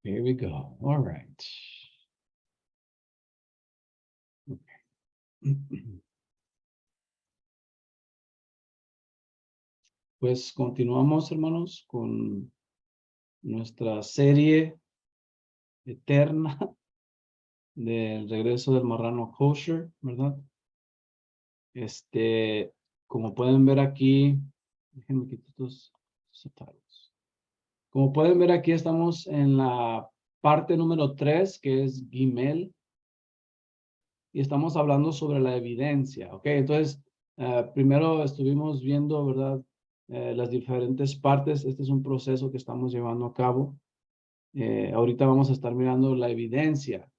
Here we go. All right. Okay. Pues continuamos, hermanos, con nuestra serie eterna del regreso del marrano kosher, ¿verdad? Como pueden ver aquí, déjenme quitar estos subtitles. Como pueden ver aquí, estamos en la parte número 3, que es Gimel, y estamos hablando sobre la evidencia, ¿ok? Entonces, primero estuvimos viendo, ¿verdad? Las diferentes partes. Este es un proceso que estamos llevando a cabo. Ahorita vamos a estar mirando la evidencia.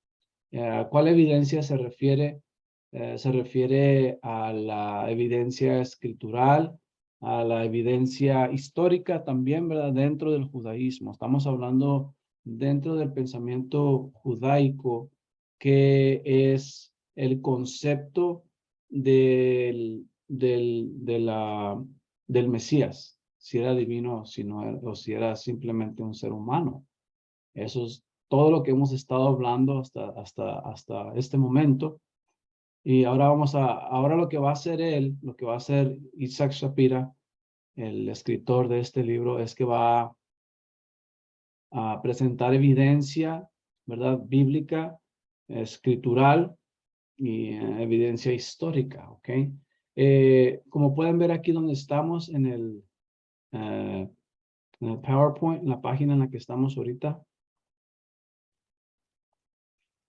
¿Cuál evidencia se refiere? Se refiere a la evidencia escritural, a la evidencia histórica también, ¿verdad? Dentro del judaísmo. Estamos hablando dentro del pensamiento judaico, que es el concepto del Mesías, si era divino si no era, o si era simplemente un ser humano. Eso es todo lo que hemos estado hablando hasta este momento. Y ahora lo que va a hacer lo que va a hacer Isaac Shapira, el escritor de este libro, es que va a presentar evidencia, ¿verdad? Bíblica, escritural y evidencia histórica, ¿ok? Como pueden ver aquí donde estamos en el PowerPoint, en la página en la que estamos ahorita,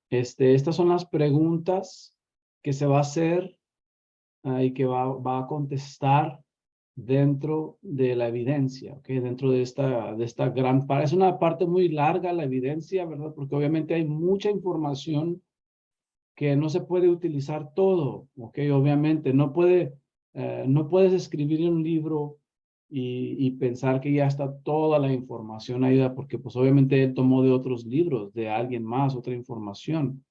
estas son las preguntas que se va a hacer y que va a contestar dentro de la evidencia, ¿ok? Dentro de esta gran parte. Es una parte muy larga la evidencia, ¿verdad? Porque obviamente hay mucha información que no se puede utilizar todo, ¿ok? Obviamente no puedes escribir un libro y pensar que ya está toda la información ahí, porque pues obviamente él tomó de otros libros, de alguien más, otra información.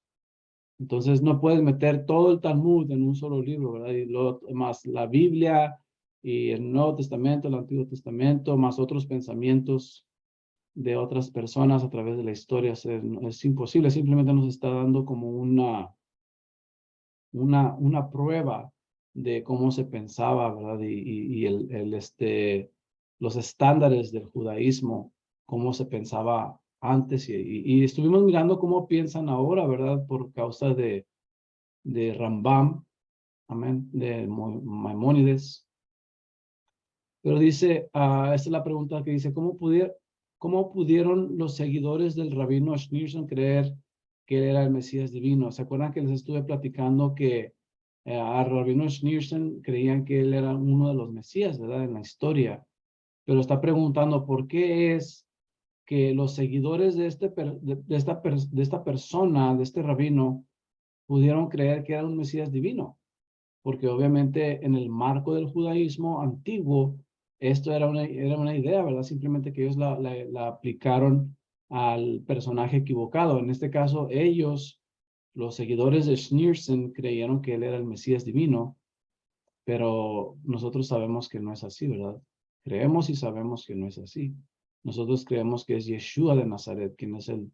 Entonces no puedes meter todo el Talmud en un solo libro, ¿verdad? Y más la Biblia y el Nuevo Testamento, el Antiguo Testamento, más otros pensamientos de otras personas a través de la historia. Es imposible, simplemente nos está dando como una prueba de cómo se pensaba, ¿verdad? Y los estándares del judaísmo, cómo se pensaba antes. Y estuvimos mirando cómo piensan ahora, ¿verdad? Por causa de Rambam, amén, de Maimónides. Pero dice, esta es la pregunta que dice, ¿cómo pudieron los seguidores del rabino Schneerson creer que él era el Mesías divino? ¿Se acuerdan que les estuve platicando que al rabino Schneerson creían que él era uno de los Mesías, ¿verdad? En la historia. Pero está preguntando, ¿por qué es que los seguidores de esta persona, de este rabino, pudieron creer que era un Mesías divino? Porque obviamente en el marco del judaísmo antiguo, esto era una idea, ¿verdad? Simplemente que ellos la aplicaron al personaje equivocado. En este caso, ellos, los seguidores de Schneerson, creyeron que él era el Mesías divino, pero nosotros sabemos que no es así, ¿verdad? Creemos y sabemos que no es así. Nosotros creemos que es Yeshua de Nazaret quien es el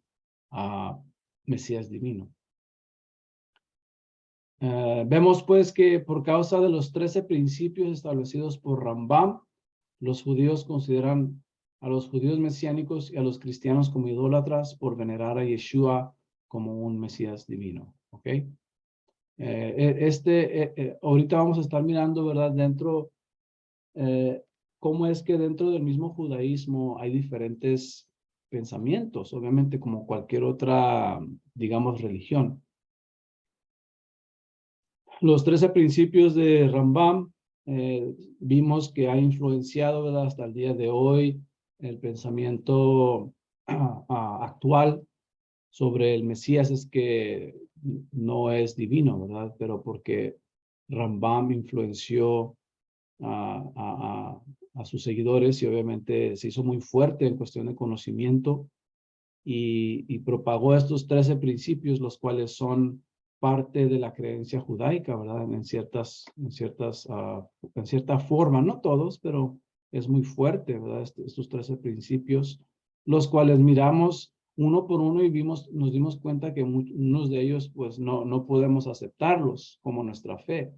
Mesías divino. Vemos pues que por causa de los 13 principios establecidos por Rambam, los judíos consideran a los judíos mesiánicos y a los cristianos como idólatras por venerar a Yeshua como un Mesías divino. ¿Ok? Ahorita vamos a estar mirando, ¿verdad? Cómo es que dentro del mismo judaísmo hay diferentes pensamientos, obviamente como cualquier otra, digamos, religión. Los 13 principios de Rambam vimos que ha influenciado, ¿verdad? Hasta el día de hoy el pensamiento actual sobre el Mesías. Es que no es divino, ¿verdad? Pero porque Rambam influenció a sus seguidores y obviamente se hizo muy fuerte en cuestión de conocimiento y propagó estos 13 principios, los cuales son parte de la creencia judaica, ¿verdad? En cierta forma, no todos, pero es muy fuerte, ¿verdad? Estos 13 principios, los cuales miramos uno por uno y nos dimos cuenta que unos de ellos pues no podemos aceptarlos como nuestra fe.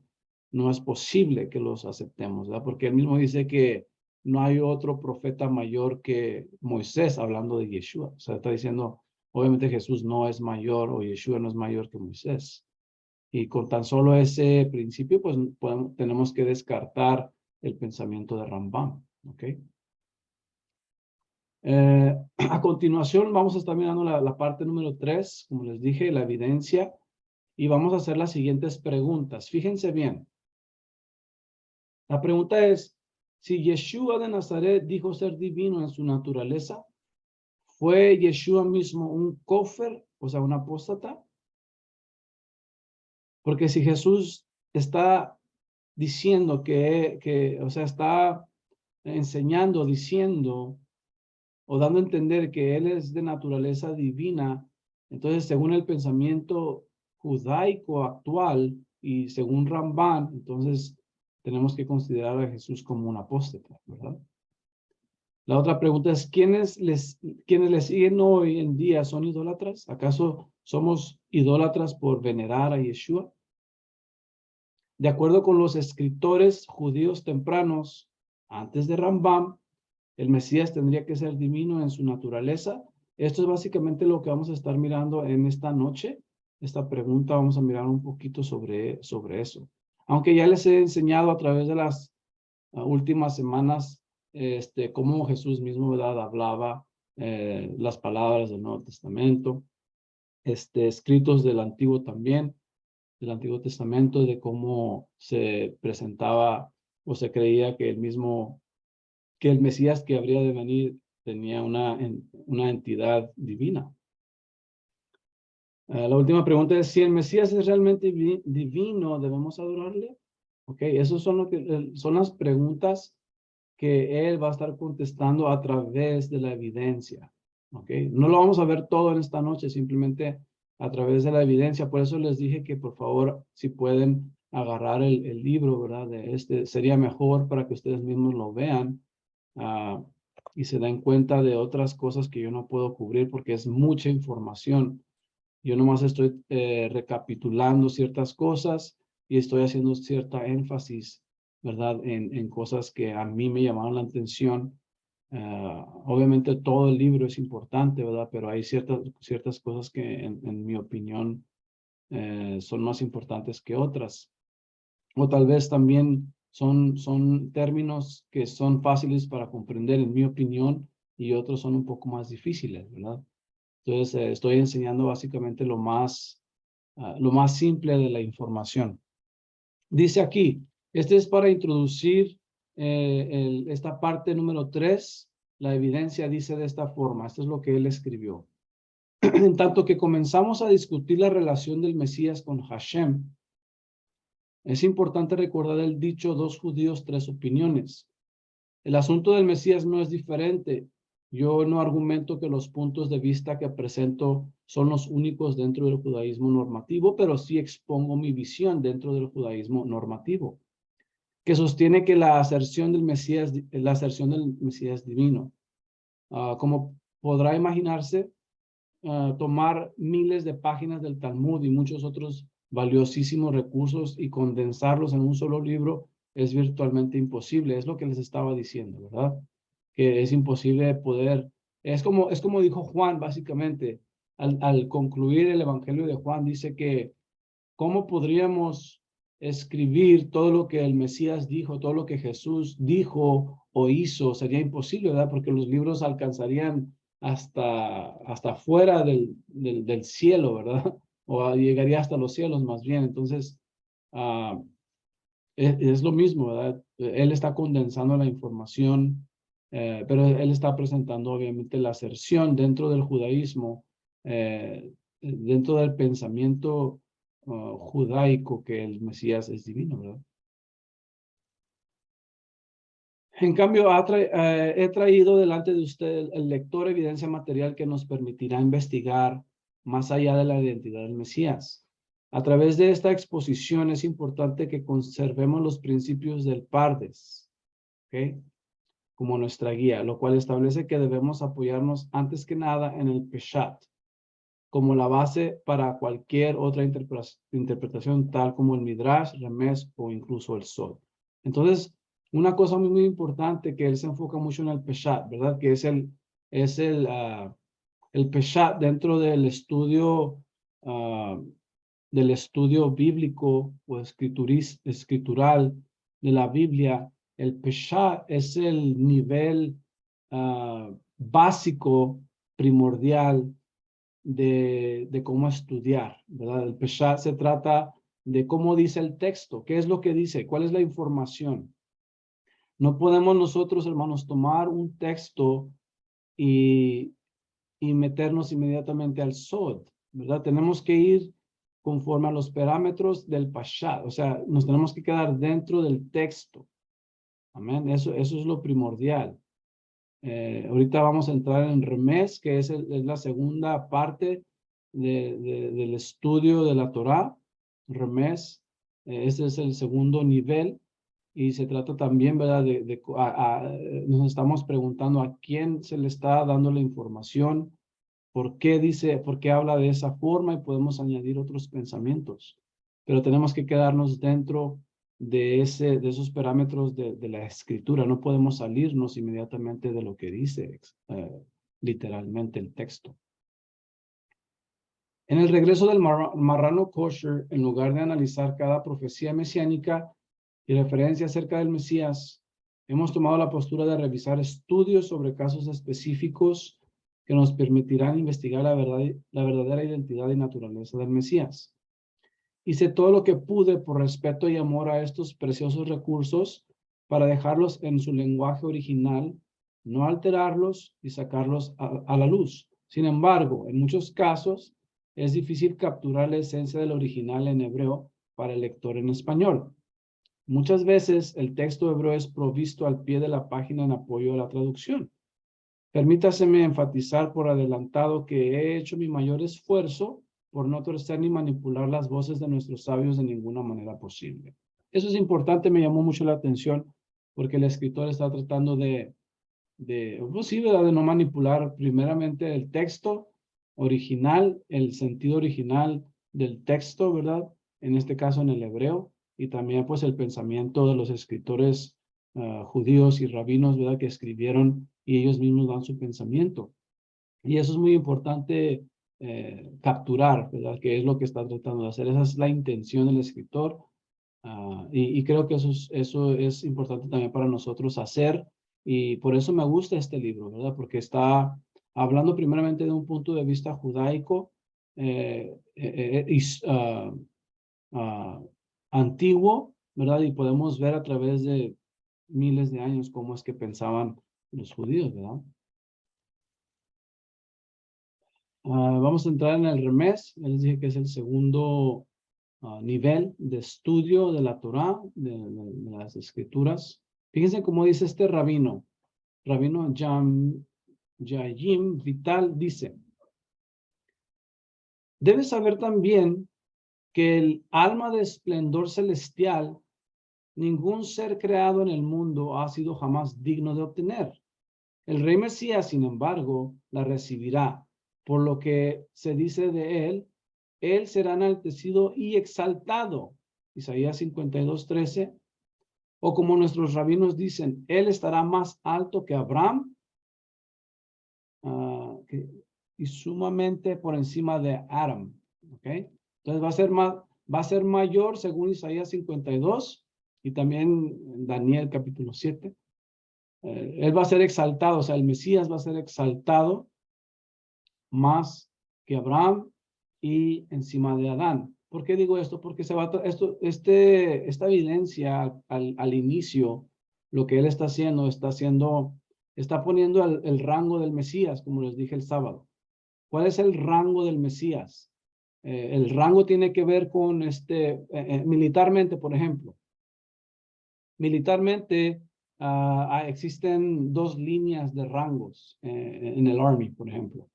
No es posible que los aceptemos, ¿verdad? Porque él mismo dice que no hay otro profeta mayor que Moisés, hablando de Yeshua. O sea, está diciendo, obviamente Jesús no es mayor o Yeshua no es mayor que Moisés. Y con tan solo ese principio, pues tenemos que descartar el pensamiento de Rambam, ¿ok? A continuación, vamos a estar mirando la parte número 3, como les dije, la evidencia, y vamos a hacer las siguientes preguntas. Fíjense bien. La pregunta es, si Yeshua de Nazaret dijo ser divino en su naturaleza, ¿fue Yeshua mismo un kofer, o sea, un apóstata? Porque si Jesús está diciendo o sea, está enseñando, diciendo, o dando a entender que él es de naturaleza divina, entonces según el pensamiento judaico actual y según Ramban, entonces tenemos que considerar a Jesús como un apóstata, ¿verdad? La otra pregunta es, ¿quiénes le siguen hoy en día son idólatras? ¿Acaso somos idólatras por venerar a Yeshua? De acuerdo con los escritores judíos tempranos, antes de Rambam, el Mesías tendría que ser divino en su naturaleza. Esto es básicamente lo que vamos a estar mirando en esta noche. Esta pregunta vamos a mirar un poquito sobre eso. Aunque ya les he enseñado a través de las últimas semanas cómo Jesús mismo, ¿verdad?, hablaba las palabras del Nuevo Testamento, escritos del Antiguo también, del Antiguo Testamento, de cómo se presentaba o se creía que que el Mesías que habría de venir tenía una entidad divina. La última pregunta es, si el Mesías es realmente divino, ¿debemos adorarle? Ok, esas son las preguntas que él va a estar contestando a través de la evidencia. Ok, no lo vamos a ver todo en esta noche, simplemente a través de la evidencia. Por eso les dije que por favor, si pueden agarrar el libro, ¿verdad? Sería mejor para que ustedes mismos lo vean. Y se den cuenta de otras cosas que yo no puedo cubrir porque es mucha información. Yo nomás estoy recapitulando ciertas cosas y estoy haciendo cierta énfasis, ¿verdad? En cosas que a mí me llamaron la atención. Obviamente todo el libro es importante, ¿verdad? Pero hay ciertas cosas que en mi opinión son más importantes que otras. O tal vez también son términos que son fáciles para comprender, en mi opinión, y otros son un poco más difíciles, ¿verdad? Entonces, estoy enseñando básicamente lo más simple de la información. Dice aquí, este es para introducir esta parte número 3. La evidencia dice de esta forma, esto es lo que él escribió. En tanto que comenzamos a discutir la relación del Mesías con Hashem, es importante recordar el dicho, 2 judíos, 3 opiniones. El asunto del Mesías no es diferente. Yo no argumento que los puntos de vista que presento son los únicos dentro del judaísmo normativo, pero sí expongo mi visión dentro del judaísmo normativo, que sostiene que la aserción del Mesías divino. Como podrá imaginarse, tomar miles de páginas del Talmud y muchos otros valiosísimos recursos y condensarlos en un solo libro es virtualmente imposible. Es lo que les estaba diciendo, ¿verdad? Que es imposible poder, es como dijo Juan, básicamente, al concluir el Evangelio de Juan, dice que ¿cómo podríamos escribir todo lo que el Mesías dijo, todo lo que Jesús dijo o hizo? Sería imposible, ¿verdad? Porque los libros alcanzarían hasta fuera del cielo, ¿verdad? O llegaría hasta los cielos más bien. Entonces, ah, es lo mismo, ¿verdad? Él está condensando la información, pero él está presentando obviamente la aserción dentro del judaísmo, dentro del pensamiento judaico que el Mesías es divino, ¿verdad? En cambio, he traído delante de usted el lector evidencia material que nos permitirá investigar más allá de la identidad del Mesías. A través de esta exposición es importante que conservemos los principios del Pardes. ¿Okay? como nuestra guía, lo cual establece que debemos apoyarnos antes que nada en el Peshat, como la base para cualquier otra interpretación, tal como el Midrash, Remes o incluso el Sod. Entonces, una cosa muy importante que él se enfoca mucho en el Peshat, ¿verdad? Que es el Peshat dentro del estudio bíblico o escritural de la Biblia. El Peshat es el nivel básico, primordial de cómo estudiar, ¿verdad? El Peshat se trata de cómo dice el texto, qué es lo que dice, cuál es la información. No podemos nosotros, hermanos, tomar un texto y meternos inmediatamente al Sod, ¿verdad? Tenemos que ir conforme a los parámetros del Peshat, o sea, nos tenemos que quedar dentro del texto. Amén, eso es lo primordial. Ahorita vamos a entrar en Remes, que es la segunda parte del estudio de la Torá. Remes, este es el segundo nivel y se trata también, ¿verdad? Nos estamos preguntando a quién se le está dando la información, por qué habla de esa forma y podemos añadir otros pensamientos. Pero tenemos que quedarnos dentro de esos parámetros de la escritura. No podemos salirnos inmediatamente de lo que dice literalmente el texto. En el regreso del marrano kosher, en lugar de analizar cada profecía mesiánica y referencia acerca del Mesías, hemos tomado la postura de revisar estudios sobre casos específicos que nos permitirán investigar la verdadera identidad y naturaleza del Mesías. Hice todo lo que pude por respeto y amor a estos preciosos recursos para dejarlos en su lenguaje original, no alterarlos y sacarlos a la luz. Sin embargo, en muchos casos es difícil capturar la esencia del original en hebreo para el lector en español. Muchas veces el texto hebreo es provisto al pie de la página en apoyo a la traducción. Permítaseme enfatizar por adelantado que he hecho mi mayor esfuerzo por no torcer ni manipular las voces de nuestros sabios de ninguna manera posible. Eso es importante, me llamó mucho la atención, porque el escritor está tratando pues sí, ¿verdad? De no manipular primeramente el texto original, el sentido original del texto, ¿verdad? En este caso en el hebreo, y también pues el pensamiento de los escritores judíos y rabinos, ¿verdad? Que escribieron y ellos mismos dan su pensamiento. Y eso es muy importante capturar, ¿verdad? Que es lo que está tratando de hacer. Esa es la intención del escritor. Y creo que eso es importante también para nosotros hacer. Y por eso me gusta este libro, ¿verdad? Porque está hablando primeramente de un punto de vista judaico antiguo, ¿verdad? Y podemos ver a través de miles de años cómo es que pensaban los judíos, ¿verdad? Vamos a entrar en el Remes. Les dije que es el segundo nivel de estudio de la Torá, de las escrituras. Fíjense cómo dice este rabino Yayim Vital, dice: debes saber también que el alma de esplendor celestial, ningún ser creado en el mundo ha sido jamás digno de obtener. El rey Mesías, sin embargo, la recibirá, por lo que se dice de él será enaltecido y exaltado. Isaías 52:13. O como nuestros rabinos dicen, él estará más alto que Abraham y sumamente por encima de Adam. ¿Okay? Entonces va a ser mayor según Isaías 52 y también Daniel capítulo 7. Él va a ser exaltado, o sea, el Mesías va a ser exaltado más que Abraham y encima de Adán. ¿Por qué digo esto? Porque esta evidencia al inicio, lo que él está haciendo, está poniendo el rango del Mesías, como les dije el sábado. ¿Cuál es el rango del Mesías? El rango tiene que ver con militarmente, por ejemplo. Militarmente existen dos líneas de rangos en el Army, por ejemplo.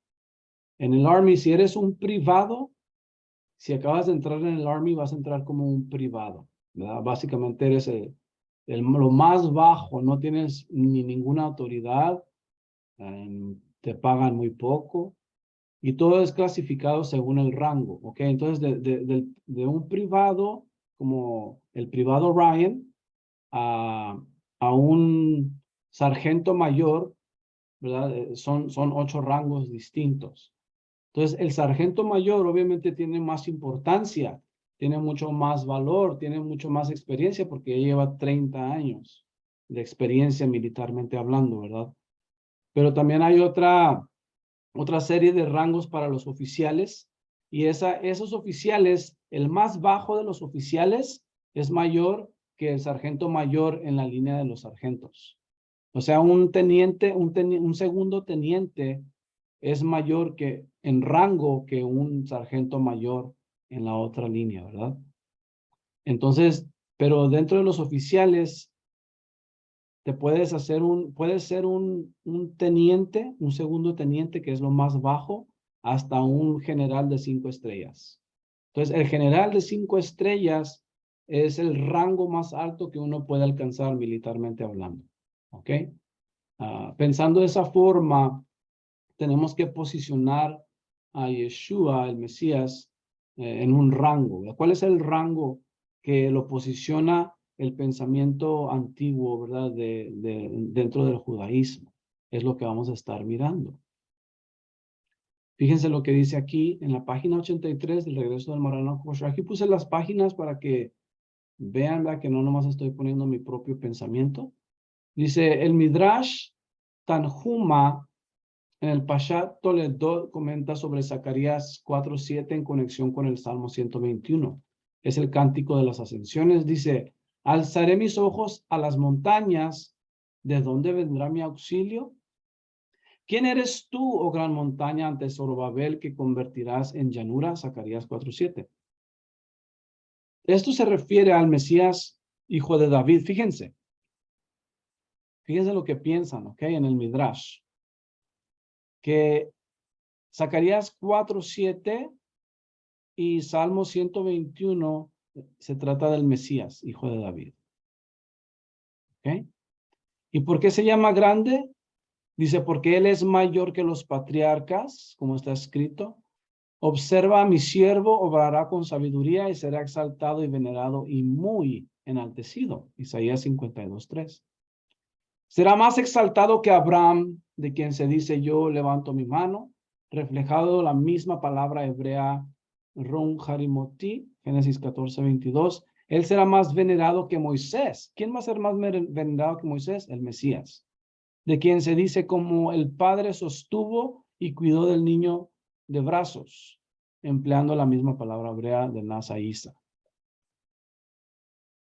En el Army, si eres un privado, si acabas de entrar en el Army, vas a entrar como un privado, ¿verdad? Básicamente eres lo más bajo, no tienes ni ninguna autoridad, te pagan muy poco y todo es clasificado según el rango, ¿ok? Entonces, de un privado, como el privado Ryan, a un sargento mayor, ¿verdad? Son 8 rangos distintos. Entonces, el sargento mayor obviamente tiene más importancia, tiene mucho más valor, tiene mucho más experiencia porque ya lleva 30 años de experiencia militarmente hablando, ¿verdad? Pero también hay otra serie de rangos para los oficiales y esos oficiales, el más bajo de los oficiales es mayor que el sargento mayor en la línea de los sargentos. O sea, un teniente, un segundo teniente es mayor que en rango que un sargento mayor en la otra línea, ¿verdad? Entonces, pero dentro de los oficiales puedes ser un teniente, un segundo teniente, que es lo más bajo, hasta un general de 5 estrellas. Entonces, el general de 5 estrellas es el rango más alto que uno puede alcanzar militarmente hablando. ¿Ok? Pensando de esa forma, tenemos que posicionar a Yeshua, el Mesías, en un rango. ¿Cuál es el rango que lo posiciona el pensamiento antiguo, ¿verdad? Dentro del judaísmo. Es lo que vamos a estar mirando. Fíjense lo que dice aquí en la página 83 del regreso del Marano Kosher. Aquí puse las páginas para que vean, ¿verdad? Que no nomás estoy poniendo mi propio pensamiento. Dice el Midrash Tanhuma en el Pashat Toledo comenta sobre Zacarías 4:7 en conexión con el Salmo 121. Es el cántico de las ascensiones. Dice, alzaré mis ojos a las montañas. ¿De dónde vendrá mi auxilio? ¿Quién eres tú, oh gran montaña, ante Zorobabel, que convertirás en llanura? Zacarías 4:7. Esto se refiere al Mesías, hijo de David. Fíjense lo que piensan, ¿ok? En el Midrash. Que Zacarías 4:7 y Salmo 121 se trata del Mesías, hijo de David. ¿Ok? ¿Y por qué se llama grande? Dice, porque él es mayor que los patriarcas, como está escrito. Observa a mi siervo, obrará con sabiduría y será exaltado y venerado y muy enaltecido. Isaías 52:3. Será más exaltado que Abraham, de quien se dice yo levanto mi mano, reflejado la misma palabra hebrea Ron Harimoti, Génesis 14:22. Él será más venerado que Moisés. ¿Quién va a ser más venerado que Moisés? El Mesías, de quien se dice como el padre sostuvo y cuidó del niño de brazos, empleando la misma palabra hebrea de Nasa Isa.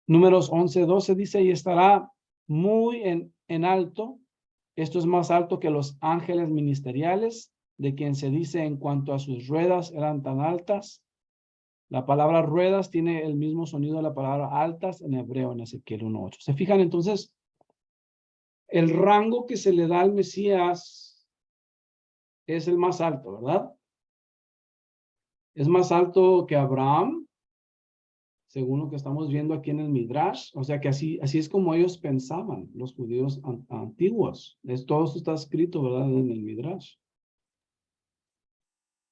Números 11:12 dice, y estará muy en alto. Esto es más alto que los ángeles ministeriales, de quien se dice en cuanto a sus ruedas eran tan altas. La palabra ruedas tiene el mismo sonido de la palabra altas en hebreo, en Ezequiel 1:8. ¿Se fijan entonces? El rango que se le da al Mesías es el más alto, ¿verdad? Es más alto que Abraham, según lo que estamos viendo aquí en el Midrash. O sea que así es como ellos pensaban, los judíos antiguos. Todo esto está escrito, ¿verdad? En el Midrash.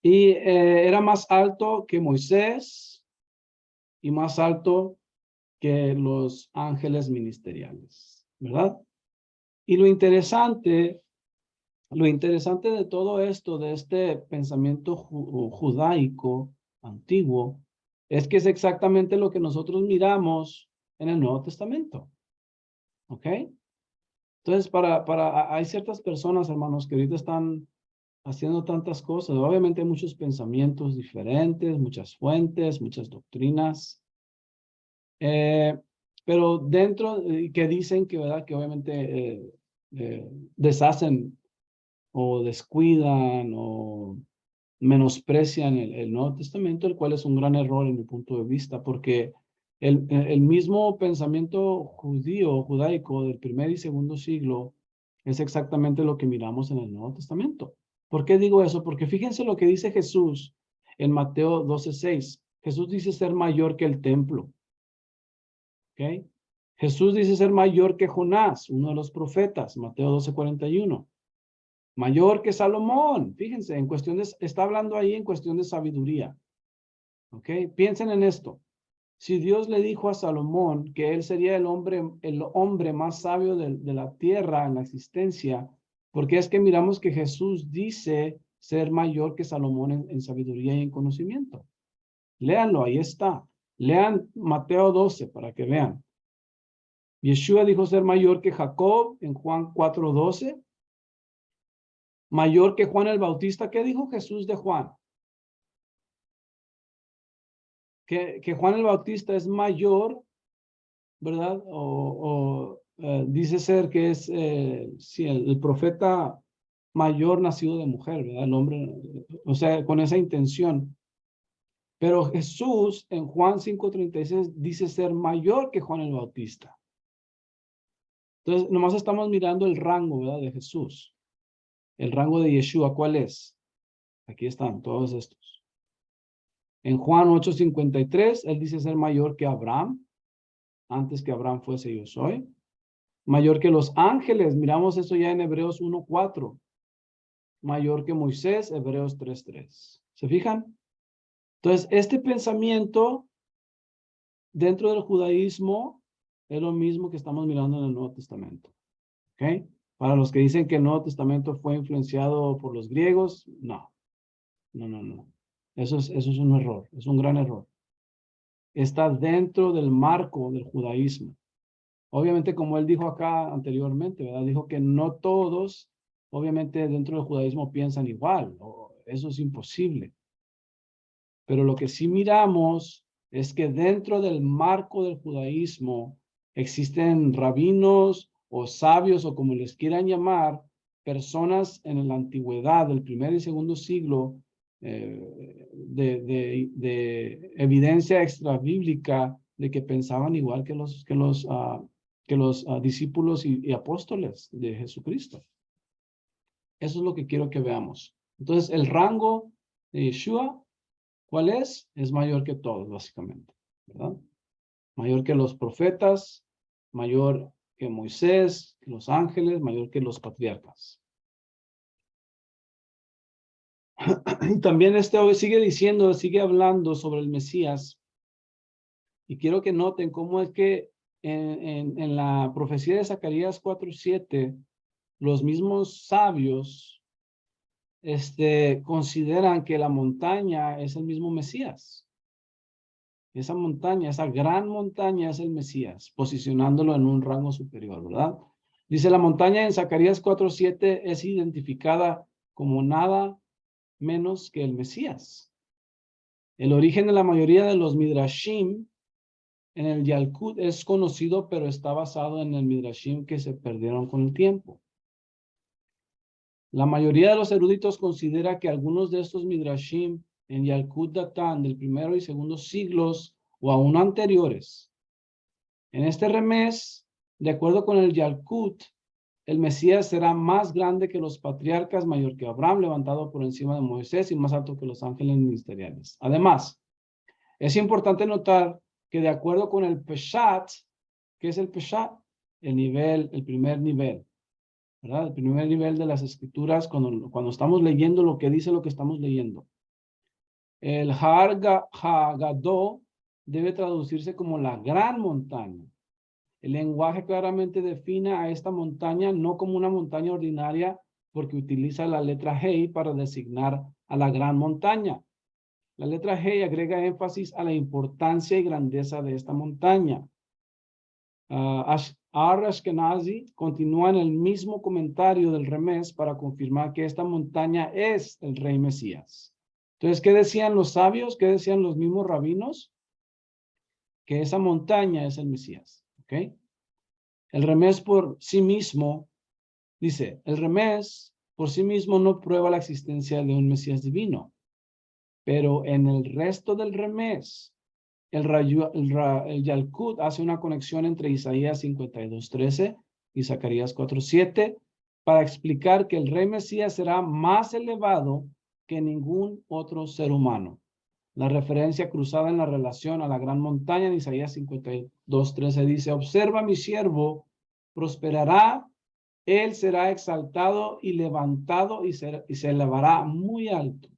Y era más alto que Moisés y más alto que los ángeles ministeriales, ¿verdad? Y lo interesante de todo esto, de este pensamiento judaico antiguo, es que es exactamente lo que nosotros miramos en el Nuevo Testamento. ¿Ok? Entonces, hay ciertas personas, hermanos, que ahorita están haciendo tantas cosas. Obviamente hay muchos pensamientos diferentes, muchas fuentes, muchas doctrinas. Pero dentro, que dicen que, ¿verdad? Que obviamente deshacen o descuidan o menosprecian el Nuevo Testamento, el cual es un gran error en mi punto de vista, porque el mismo pensamiento judaico del primer y segundo siglo es exactamente lo que miramos en el Nuevo Testamento. ¿Por qué digo eso? Porque fíjense lo que dice Jesús en Mateo 12:6. Jesús dice ser mayor que el templo. ¿Ok? Jesús dice ser mayor que Jonás, uno de los profetas, Mateo 12:41. Mayor que Salomón. Fíjense, está hablando ahí en cuestión de sabiduría. ¿Ok? Piensen en esto. Si Dios le dijo a Salomón que él sería el hombre más sabio de la tierra en la existencia, porque es que miramos que Jesús dice ser mayor que Salomón en sabiduría y en conocimiento. Léanlo, ahí está. Lean Mateo 12 para que vean. Yeshua dijo ser mayor que Jacob en Juan 4:12. Mayor que Juan el Bautista. ¿Qué dijo Jesús de Juan? Que Juan el Bautista es mayor, ¿verdad? Dice ser que es sí, el profeta mayor nacido de mujer, ¿verdad? El hombre, o sea, con esa intención. Pero Jesús en Juan 5:36 dice ser mayor que Juan el Bautista. Entonces, nomás estamos mirando el rango, ¿verdad? De Jesús. El rango de Yeshua, ¿cuál es? Aquí están todos estos. En Juan 8:53, él dice ser mayor que Abraham. Antes que Abraham fuese yo soy. Mayor que los ángeles. Miramos eso ya en Hebreos 1:4. Mayor que Moisés, Hebreos 3:3. ¿Se fijan? Entonces, este pensamiento dentro del judaísmo es lo mismo que estamos mirando en el Nuevo Testamento. ¿Ok? Para los que dicen que el Nuevo Testamento fue influenciado por los griegos, no. No. Eso es un error, es un gran error. Está dentro del marco del judaísmo. Obviamente, como él dijo acá anteriormente, ¿verdad? Dijo que no todos, obviamente, dentro del judaísmo piensan igual. Eso es imposible. Pero lo que sí miramos es que dentro del marco del judaísmo existen rabinos o sabios o como les quieran llamar, personas en la antigüedad del primer y segundo siglo de evidencia extrabíblica de que pensaban igual que los discípulos y apóstoles de Jesucristo. Eso es lo que quiero que veamos. Entonces, el rango de Yeshua, ¿cuál es? Es mayor que todos, básicamente, ¿verdad? Mayor que los profetas, mayor que Moisés, que los ángeles, mayor que los patriarcas. Y también hoy sigue hablando sobre el Mesías. Y quiero que noten cómo es que en la profecía de Zacarías 4:7, los mismos sabios consideran que la montaña es el mismo Mesías. Esa montaña, esa gran montaña es el Mesías, posicionándolo en un rango superior, ¿verdad? Dice, la montaña en Zacarías 4:7 es identificada como nada menos que el Mesías. El origen de la mayoría de los Midrashim en el Yalkut es conocido, pero está basado en el Midrashim que se perdieron con el tiempo. La mayoría de los eruditos considera que algunos de estos Midrashim en Yalkut datan del primero y segundo siglos o aún anteriores. En este remés, de acuerdo con el Yalkut, el Mesías será más grande que los patriarcas, mayor que Abraham, levantado por encima de Moisés y más alto que los ángeles ministeriales. Además, es importante notar que de acuerdo con el Peshat, ¿qué es el Peshat? El primer nivel, ¿verdad? El primer nivel de las escrituras, cuando estamos leyendo lo que dice lo que estamos leyendo. El Haggadah debe traducirse como la gran montaña. El lenguaje claramente define a esta montaña no como una montaña ordinaria porque utiliza la letra Hei para designar a la gran montaña. La letra Hei agrega énfasis a la importancia y grandeza de esta montaña. Ashkenazi continúa en el mismo comentario del remés para confirmar que esta montaña es el rey Mesías. Entonces, ¿qué decían los sabios? ¿Qué decían los mismos rabinos? Que esa montaña es el Mesías. ¿Ok? El remés por sí mismo, dice, el remés por sí mismo no prueba la existencia de un Mesías divino, pero en el resto del remés, el Yalkut hace una conexión entre Isaías 52:13 y Zacarías 4:7 para explicar que el rey Mesías será más elevado que ningún otro ser humano. La referencia cruzada en la relación a la gran montaña en Isaías 52:13 dice, observa mi siervo, prosperará, él será exaltado y levantado y se elevará muy alto.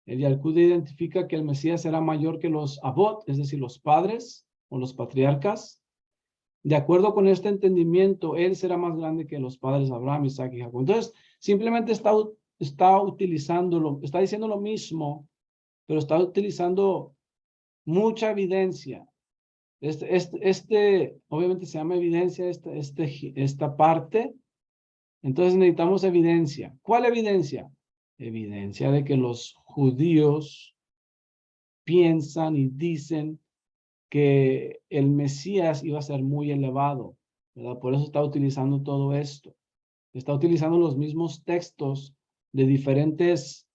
El Yalkut identifica que el Mesías será mayor que los Abot, es decir, los padres o los patriarcas. De acuerdo con este entendimiento, él será más grande que los padres Abraham, Isaac y Jacob. Entonces, simplemente está utilizándolo, está diciendo lo mismo, pero está utilizando mucha evidencia. Obviamente se llama evidencia esta parte. Entonces necesitamos evidencia. ¿Cuál evidencia? Evidencia de que los judíos piensan y dicen que el Mesías iba a ser muy elevado, ¿verdad? Por eso está utilizando todo esto. Está utilizando los mismos textos de diferentes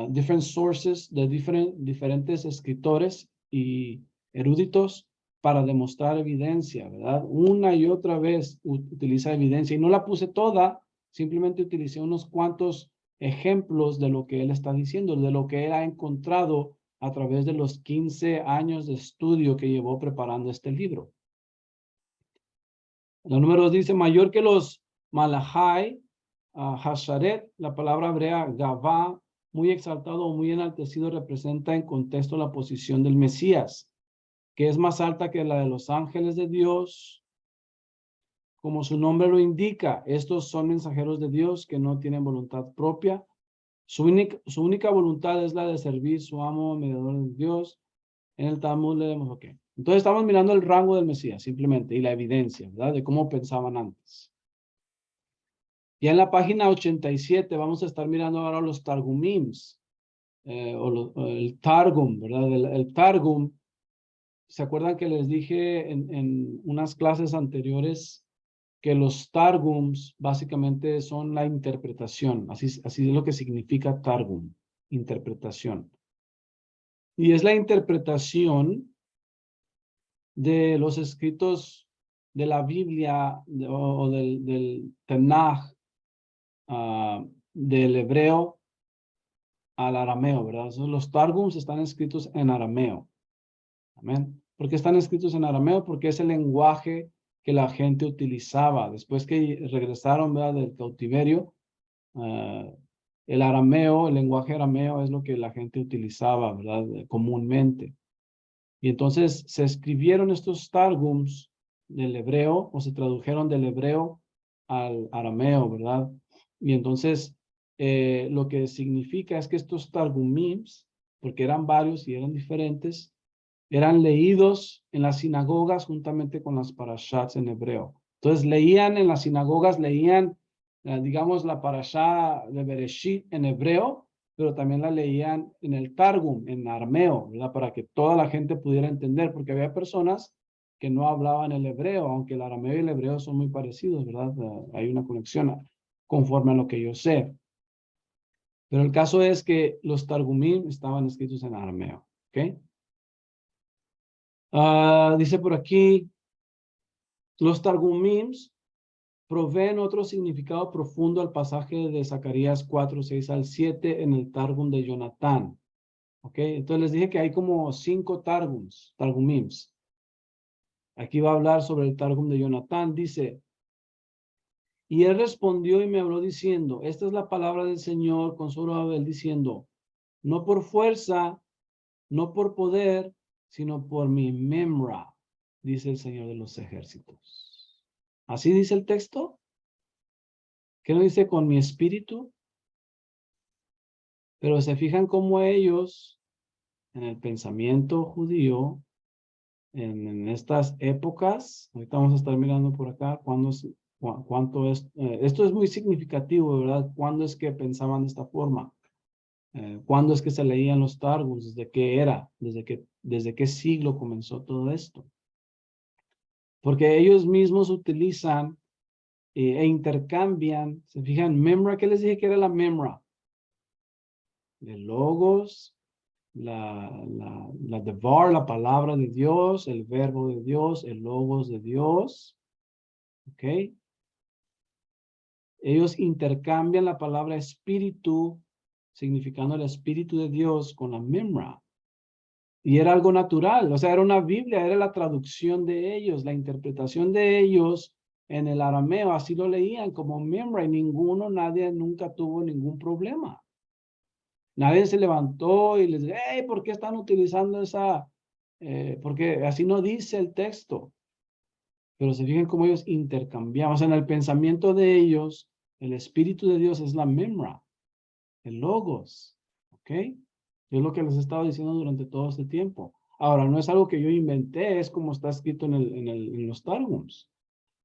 different sources, de diferentes escritores y eruditos para demostrar evidencia, ¿verdad? Una y otra vez utiliza evidencia y no la puse toda, simplemente utilicé unos cuantos ejemplos de lo que él está diciendo, de lo que él ha encontrado a través de los 15 años de estudio que llevó preparando este libro. La número 2 dice, mayor que los Malachai, Hasharet, la palabra hebrea Gavá, muy exaltado o muy enaltecido, representa en contexto la posición del Mesías, que es más alta que la de los ángeles de Dios. Como su nombre lo indica, estos son mensajeros de Dios que no tienen voluntad propia. Su única voluntad es la de servir su amo, mediador de Dios. En el Talmud leemos, ok. Entonces estamos mirando el rango del Mesías, simplemente, y la evidencia, ¿verdad? De cómo pensaban antes. Ya en la página 87 vamos a estar mirando ahora los Targumims, o el Targum, ¿verdad? El Targum, ¿se acuerdan que les dije en unas clases anteriores que los Targums básicamente son la interpretación? Así es lo que significa Targum, interpretación. Y es la interpretación de los escritos de la Biblia o del Tanaj, del hebreo al arameo, ¿verdad? Entonces, los Targums están escritos en arameo. Amén. ¿Por qué están escritos en arameo? Porque es el lenguaje que la gente utilizaba. Después que regresaron, ¿verdad?, del cautiverio, el arameo, el lenguaje arameo es lo que la gente utilizaba, ¿verdad?, comúnmente. Y entonces se escribieron estos Targums del hebreo o se tradujeron del hebreo al arameo, ¿verdad? Y entonces lo que significa es que estos Targumims, porque eran varios y eran diferentes, eran leídos en las sinagogas juntamente con las parashats en hebreo. Entonces leían en las sinagogas, leían, digamos, la parashá de Bereshit en hebreo, pero también la leían en el Targum, en arameo, ¿verdad? Para que toda la gente pudiera entender, porque había personas que no hablaban el hebreo, aunque el arameo y el hebreo son muy parecidos, ¿verdad? Hay una conexión conforme a lo que yo sé. Pero el caso es que los Targumim estaban escritos en arameo, ¿ok? Dice por aquí, los Targumims proveen otro significado profundo al pasaje de Zacarías 4:6-7 en el Targum de Jonatán. ¿Ok? Entonces les dije que hay como 5 Targumims. Aquí va a hablar sobre el Targum de Jonatán. Dice, y él respondió y me habló diciendo, esta es la palabra del Señor con Zorobabel diciendo, no por fuerza, no por poder, sino por mi memra, dice el Señor de los ejércitos. ¿Así dice el texto? ¿Qué no dice con mi espíritu? Pero se fijan cómo ellos, en el pensamiento judío, en estas épocas, ahorita vamos a estar mirando por acá, cuánto es, esto es muy significativo, ¿verdad? ¿Cuándo es que pensaban de esta forma? ¿Cuándo es que se leían los Targums? ¿Desde qué era? ¿Desde qué siglo comenzó todo esto? Porque ellos mismos utilizan e intercambian, se fijan, memra, ¿qué les dije que era la memra? El logos, la devar, la palabra de Dios, el verbo de Dios, el logos de Dios, ¿ok? Ellos intercambian la palabra espíritu significando el Espíritu de Dios con la memra. Y era algo natural, o sea, era una Biblia, era la traducción de ellos, la interpretación de ellos en el arameo, así lo leían como memra y nadie nunca tuvo ningún problema. Nadie se levantó y les dijo, hey, ¿por qué están utilizando esa? Porque así no dice el texto. Pero se fijan cómo ellos intercambiaban. O sea, en el pensamiento de ellos, el Espíritu de Dios es la memra, el logos. ¿Ok? Es lo que les he estado diciendo durante todo este tiempo. Ahora, no es algo que yo inventé, es como está escrito en los Targums.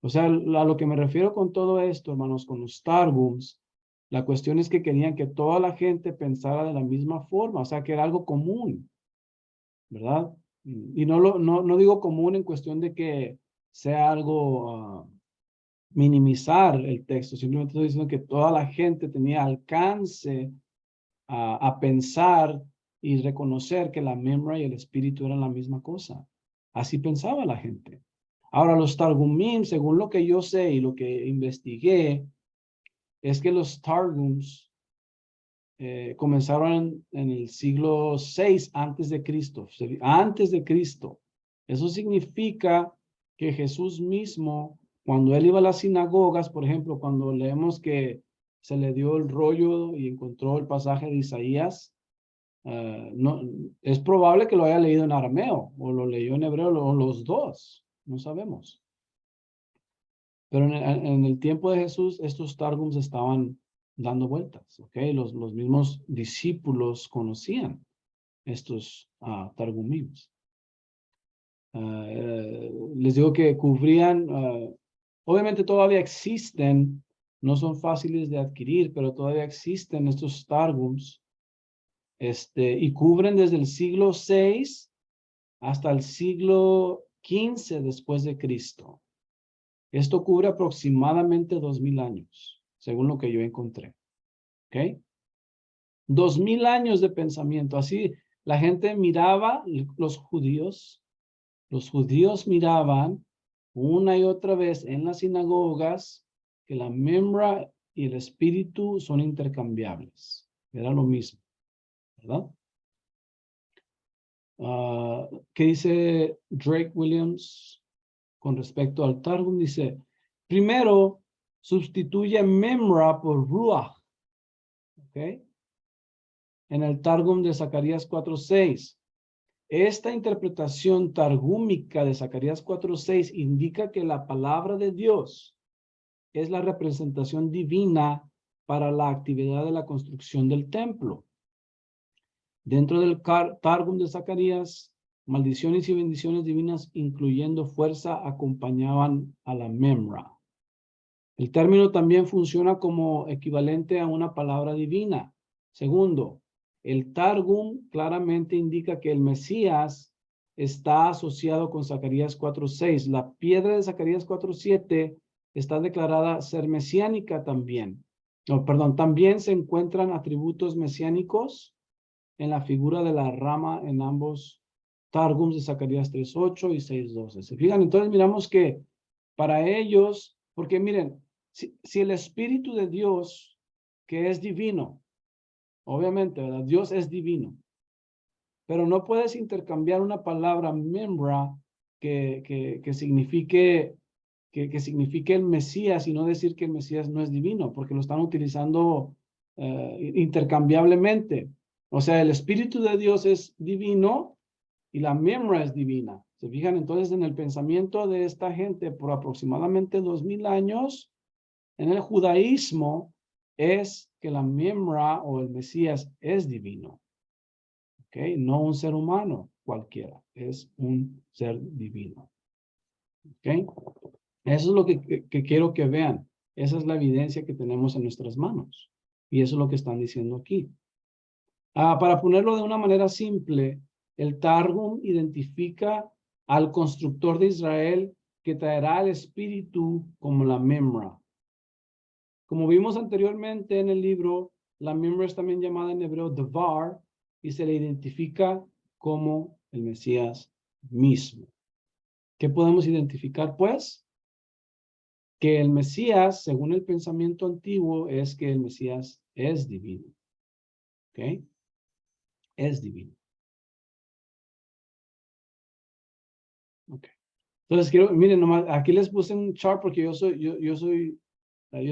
O sea, a lo que me refiero con todo esto, hermanos, con los Targums, la cuestión es que querían que toda la gente pensara de la misma forma, o sea, que era algo común, ¿verdad? Y no digo común en cuestión de que sea algo, minimizar el texto, simplemente estoy diciendo que toda la gente tenía alcance a pensar y reconocer que la memra y el espíritu eran la misma cosa. Así pensaba la gente. Ahora, los Targumim, según lo que yo sé y lo que investigué, es que los Targums comenzaron en el siglo VI antes de Cristo. Antes de Cristo. Eso significa que Jesús mismo, cuando él iba a las sinagogas, por ejemplo, cuando leemos que se le dio el rollo y encontró el pasaje de Isaías, no, es probable que lo haya leído en arameo o lo leyó en hebreo o los dos, no sabemos. Pero en el tiempo de Jesús, estos targums estaban dando vueltas, ¿ok? Los mismos discípulos conocían estos targumim. Les digo que cubrían, obviamente todavía existen, no son fáciles de adquirir, pero todavía existen estos targums, y cubren desde el siglo VI hasta el siglo XV después de Cristo. Esto cubre aproximadamente 2000 años, según lo que yo encontré. ¿Ok? 2000 años de pensamiento. Así la gente miraba, los judíos miraban una y otra vez en las sinagogas que la memra y el espíritu son intercambiables. Era lo mismo, ¿verdad? ¿Qué dice Drake Williams con respecto al Targum? Dice, primero, sustituye memra por ruach. ¿Ok? En el Targum de Zacarías 4:6. Esta interpretación targúmica de Zacarías 4:6 indica que la palabra de Dios es la representación divina para la actividad de la construcción del templo. Dentro del Targum de Zacarías, maldiciones y bendiciones divinas, incluyendo fuerza, acompañaban a la memra. El término también funciona como equivalente a una palabra divina. Segundo, el Targum claramente indica que el Mesías está asociado con Zacarías 4:6. La piedra de Zacarías 4:7 está declarada ser mesiánica también. No, perdón, también se encuentran atributos mesiánicos en la figura de la rama en ambos Targums de Zacarías 3:8 y 6:12. ¿Se fijan? Entonces miramos que para ellos, porque miren, si el Espíritu de Dios, que es divino, obviamente, ¿verdad? Dios es divino, pero no puedes intercambiar una palabra memra que signifique el Mesías y no decir que el Mesías no es divino, porque lo están utilizando intercambiablemente. O sea, el Espíritu de Dios es divino y la memra es divina. ¿Se fijan? Entonces, en el pensamiento de esta gente por aproximadamente 2000 años, en el judaísmo, es que la memra o el Mesías es divino. ¿Ok? No un ser humano cualquiera, es un ser divino. ¿Ok? Eso es lo que quiero que vean. Esa es la evidencia que tenemos en nuestras manos. Y eso es lo que están diciendo aquí. Para ponerlo de una manera simple, el Targum identifica al constructor de Israel que traerá el espíritu como la memra. Como vimos anteriormente en el libro, la memra es también llamada en hebreo Devar y se le identifica como el Mesías mismo. ¿Qué podemos identificar, pues? Que el Mesías, según el pensamiento antiguo, es que el Mesías es divino. ¿Ok? Es divino. Ok. Entonces, miren, nomás, aquí les puse un chart porque yo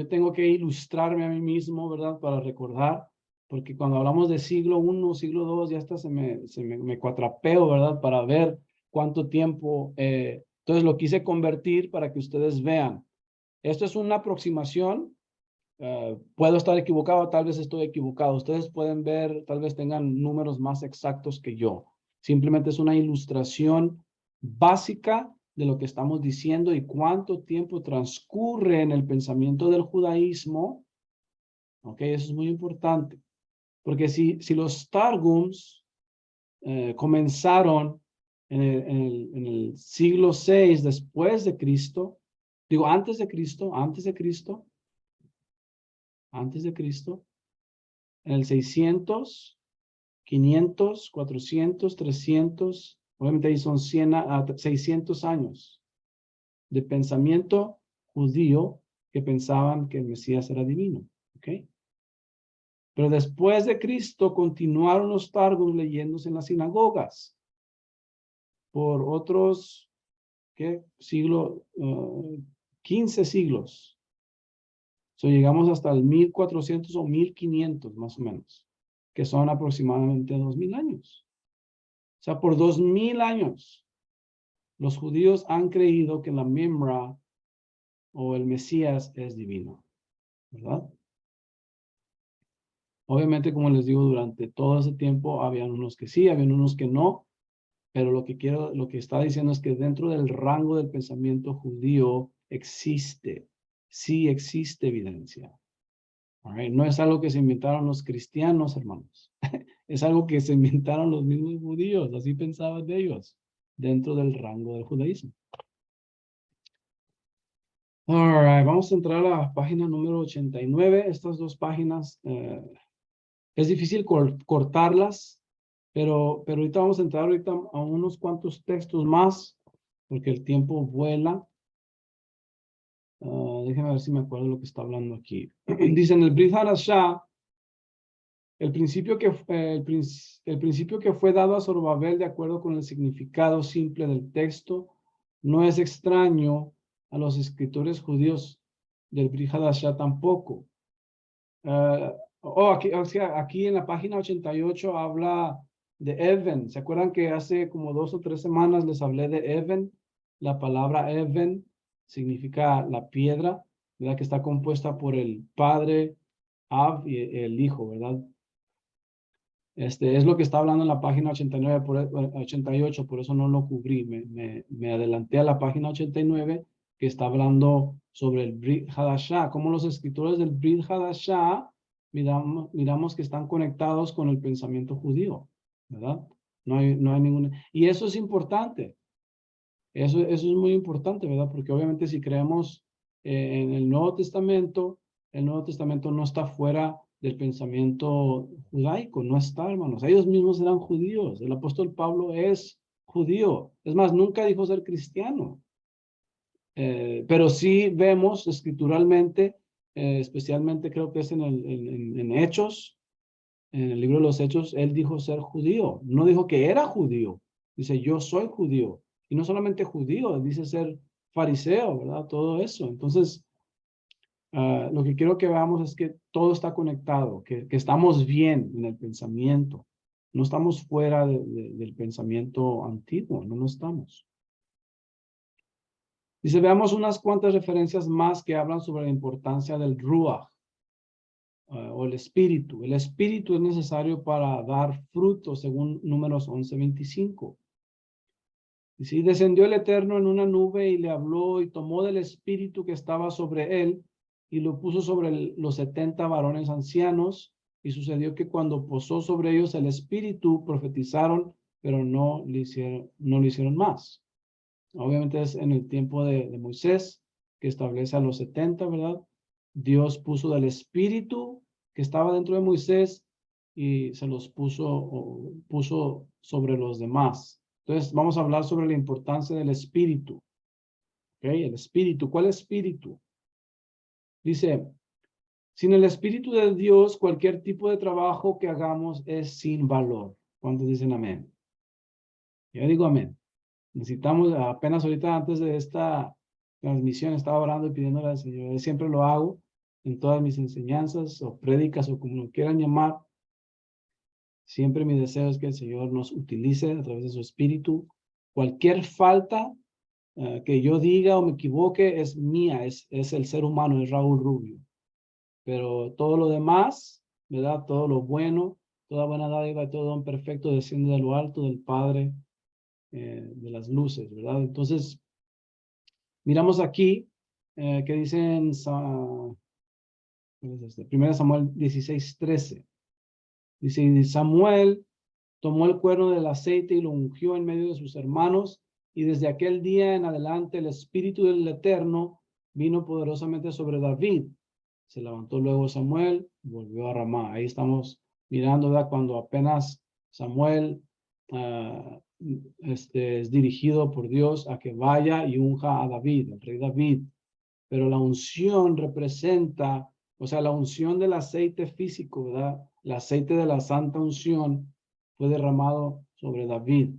tengo que ilustrarme a mí mismo, ¿verdad? Para recordar, porque cuando hablamos de siglo I, siglo II, ya hasta me cuatrapeo, ¿verdad? Para ver cuánto tiempo. Entonces lo quise convertir para que ustedes vean. Esto es una aproximación. Puedo estar equivocado, tal vez estoy equivocado. Ustedes pueden ver, tal vez tengan números más exactos que yo. Simplemente es una ilustración básica de lo que estamos diciendo y cuánto tiempo transcurre en el pensamiento del judaísmo. Ok, eso es muy importante. Porque si los Targums comenzaron en el siglo VI después de Cristo, digo antes de Cristo, en el 600, 500, 400, 300, obviamente ahí son 600 años de pensamiento judío que pensaban que el Mesías era divino. ¿Ok? Pero después de Cristo continuaron los Targums leyéndose en las sinagogas por otros, ¿qué? 15 siglos. So, llegamos hasta el 1400 o 1500 más o menos, que son aproximadamente 2000 años. O sea, por 2000 años, los judíos han creído que la Memra o el Mesías es divino, ¿verdad? Obviamente, como les digo, durante todo ese tiempo habían unos que sí, habían unos que no, pero lo que está diciendo es que dentro del rango del pensamiento judío sí existe evidencia. All right? No es algo que se inventaron los cristianos, hermanos. Es algo que se inventaron los mismos judíos, así pensaban de ellos, dentro del rango del judaísmo. All right, vamos a entrar a la página número 89. Estas dos páginas, es difícil cortarlas, pero ahorita vamos a entrar a unos cuantos textos más, porque el tiempo vuela. Déjenme ver si me acuerdo lo que está hablando aquí. Dice en el Brit Hadashah, el principio que fue dado a Zorobabel de acuerdo con el significado simple del texto no es extraño a los escritores judíos del Brit Hadashah tampoco. Aquí en la página 88 habla de Even. ¿Se acuerdan que hace como 2 o 3 semanas les hablé de Even? La palabra Even significa la piedra, ¿verdad? Que está compuesta por el Padre, Ab y el Hijo, ¿verdad? Es lo que está hablando en la página 89 88, por eso no lo cubrí. Me adelanté a la página 89 que está hablando sobre el Brit Hadashah, cómo los escritores del Brit Hadashah miramos que están conectados con el pensamiento judío, ¿verdad? No hay ninguna. Y eso es importante. Eso es muy importante, ¿verdad? Porque obviamente si creemos en el Nuevo Testamento no está fuera del pensamiento judaico, no está, hermanos. Ellos mismos eran judíos. El apóstol Pablo es judío. Es más, nunca dijo ser cristiano. Pero sí vemos escrituralmente, especialmente creo que es en Hechos, en el libro de los Hechos, él dijo ser judío. No dijo que era judío. Dice, yo soy judío. Y no solamente judío, dice ser fariseo, ¿verdad? Todo eso. Entonces, lo que quiero que veamos es que todo está conectado, que estamos bien en el pensamiento. No estamos fuera del pensamiento antiguo, no lo estamos. Dice, veamos unas cuantas referencias más que hablan sobre la importancia del Ruach, o el espíritu. El espíritu es necesario para dar fruto, según Números 11:25. Y si descendió el Eterno en una nube y le habló y tomó del espíritu que estaba sobre él y lo puso sobre los 70 varones ancianos, y sucedió que cuando posó sobre ellos el espíritu, profetizaron, pero no lo hicieron más. Obviamente es en el tiempo de Moisés, que establece a los 70, ¿verdad? Dios puso del espíritu que estaba dentro de Moisés y se los puso sobre los demás. Entonces, vamos a hablar sobre la importancia del espíritu. ¿Ok? El espíritu. ¿Cuál espíritu? Dice, Sin el Espíritu de Dios, cualquier tipo de trabajo que hagamos es sin valor. ¿Cuántos dicen amén? Yo digo amén. Necesitamos, apenas ahorita antes de esta transmisión, estaba orando y pidiéndole al Señor. Yo siempre lo hago en todas mis enseñanzas o prédicas o como lo quieran llamar. Siempre mi deseo es que el Señor nos utilice a través de su Espíritu. Cualquier falta que yo diga o me equivoque es mía, es el ser humano, es Raúl Rubio. Pero todo lo demás, ¿verdad? Todo lo bueno, toda buena dádiva y todo don perfecto desciende de lo alto del Padre de las luces, ¿verdad? Entonces, miramos aquí que dice en 1 Samuel 16:13. Dice, Samuel tomó el cuerno del aceite y lo ungió en medio de sus hermanos, y desde aquel día en adelante el Espíritu del Eterno vino poderosamente sobre David. Se levantó luego Samuel, volvió a Ramá. Ahí estamos mirando, ¿verdad? Cuando apenas Samuel es dirigido por Dios a que vaya y unja a David, el rey David. Pero la unción representa, o sea, la unción del aceite físico, ¿verdad? El aceite de la santa unción fue derramado sobre David,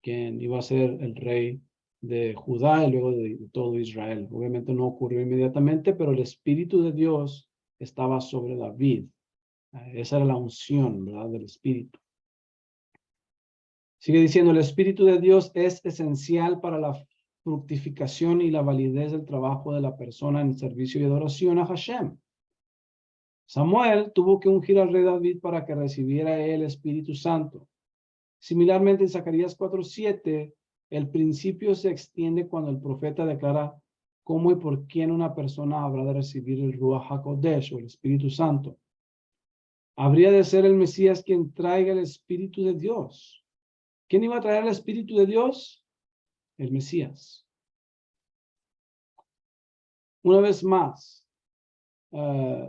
quien iba a ser el rey de Judá y luego de todo Israel. Obviamente no ocurrió inmediatamente, pero el Espíritu de Dios estaba sobre David. Esa era la unción, ¿verdad? Del Espíritu. Sigue diciendo, el Espíritu de Dios es esencial para la fructificación y la validez del trabajo de la persona en servicio y adoración a Hashem. Samuel tuvo que ungir al rey David para que recibiera el Espíritu Santo. Similarmente, en Zacarías 4:7, el principio se extiende cuando el profeta declara cómo y por quién una persona habrá de recibir el Ruach HaKodesh o el Espíritu Santo. Habría de ser el Mesías quien traiga el Espíritu de Dios. ¿Quién iba a traer el Espíritu de Dios? El Mesías. Una vez más,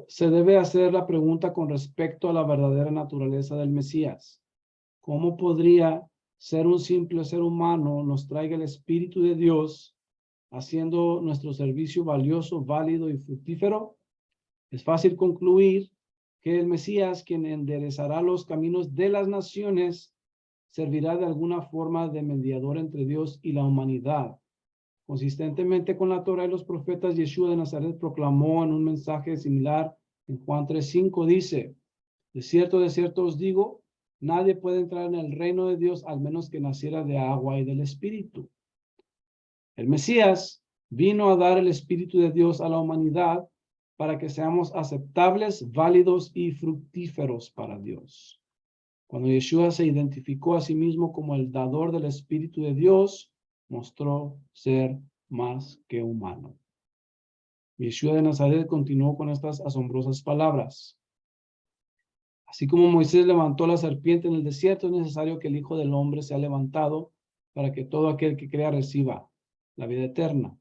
se debe hacer la pregunta con respecto a la verdadera naturaleza del Mesías. ¿Cómo podría ser un simple ser humano nos traiga el Espíritu de Dios, haciendo nuestro servicio valioso, válido y fructífero? Es fácil concluir que el Mesías, quien enderezará los caminos de las naciones, servirá de alguna forma de mediador entre Dios y la humanidad. Consistentemente con la Torah y los profetas, Yeshua de Nazaret proclamó en un mensaje similar en Juan 3:5, dice, de cierto os digo, nadie puede entrar en el reino de Dios al menos que naciera de agua y del Espíritu. El Mesías vino a dar el Espíritu de Dios a la humanidad para que seamos aceptables, válidos y fructíferos para Dios. Cuando Yeshua se identificó a sí mismo como el dador del Espíritu de Dios, mostró ser más que humano. Yeshua de Nazaret continuó con estas asombrosas palabras. Así como Moisés levantó la serpiente en el desierto, es necesario que el Hijo del Hombre sea levantado para que todo aquel que crea reciba la vida eterna.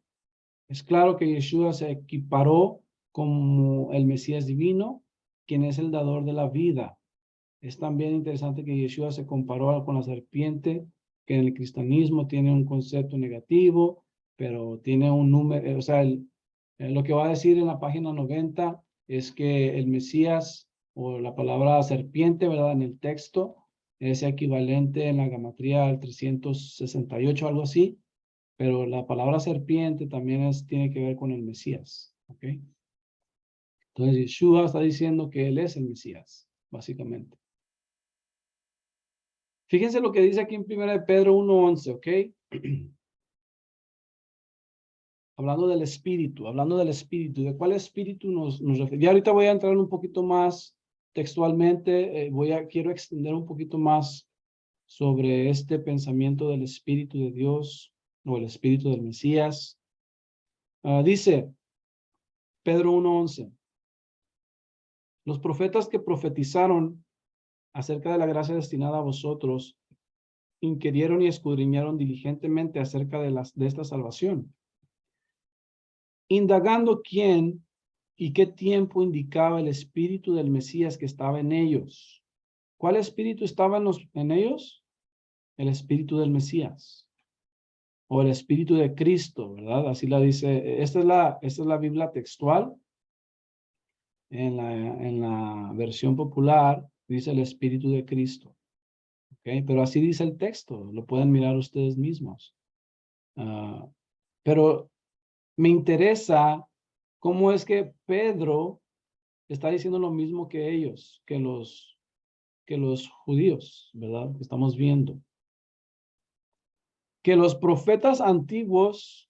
Es claro que Yeshua se equiparó como el Mesías divino, quien es el dador de la vida. Es también interesante que Yeshua se comparó con la serpiente, que en el cristianismo tiene un concepto negativo, pero tiene un número, o sea, lo que va a decir en la página 90 es que el Mesías o la palabra serpiente, ¿verdad? En el texto es equivalente en la gematría al 368, algo así, pero la palabra serpiente también tiene que ver con el Mesías, ¿ok? Entonces Yeshua está diciendo que él es el Mesías, básicamente. Fíjense lo que dice aquí en 1 Pedro 1:11, ¿ok? Hablando del espíritu, ¿de cuál espíritu nos referimos? Y ahorita voy a entrar un poquito más textualmente, quiero extender un poquito más sobre este pensamiento del Espíritu de Dios o el Espíritu del Mesías. Dice Pedro 1:11, los profetas que profetizaron acerca de la gracia destinada a vosotros, inquirieron y escudriñaron diligentemente acerca de esta salvación, indagando quién y qué tiempo indicaba el espíritu del Mesías que estaba en ellos. ¿Cuál espíritu estaba en ellos? El espíritu del Mesías o el espíritu de Cristo, ¿verdad? Así la dice, esta es la Biblia textual. En la versión popular dice el Espíritu de Cristo. ¿Ok? Pero así dice el texto. Lo pueden mirar ustedes mismos. Pero me interesa cómo es que Pedro está diciendo lo mismo que ellos, que los judíos, ¿verdad? Que estamos viendo. Que los profetas antiguos,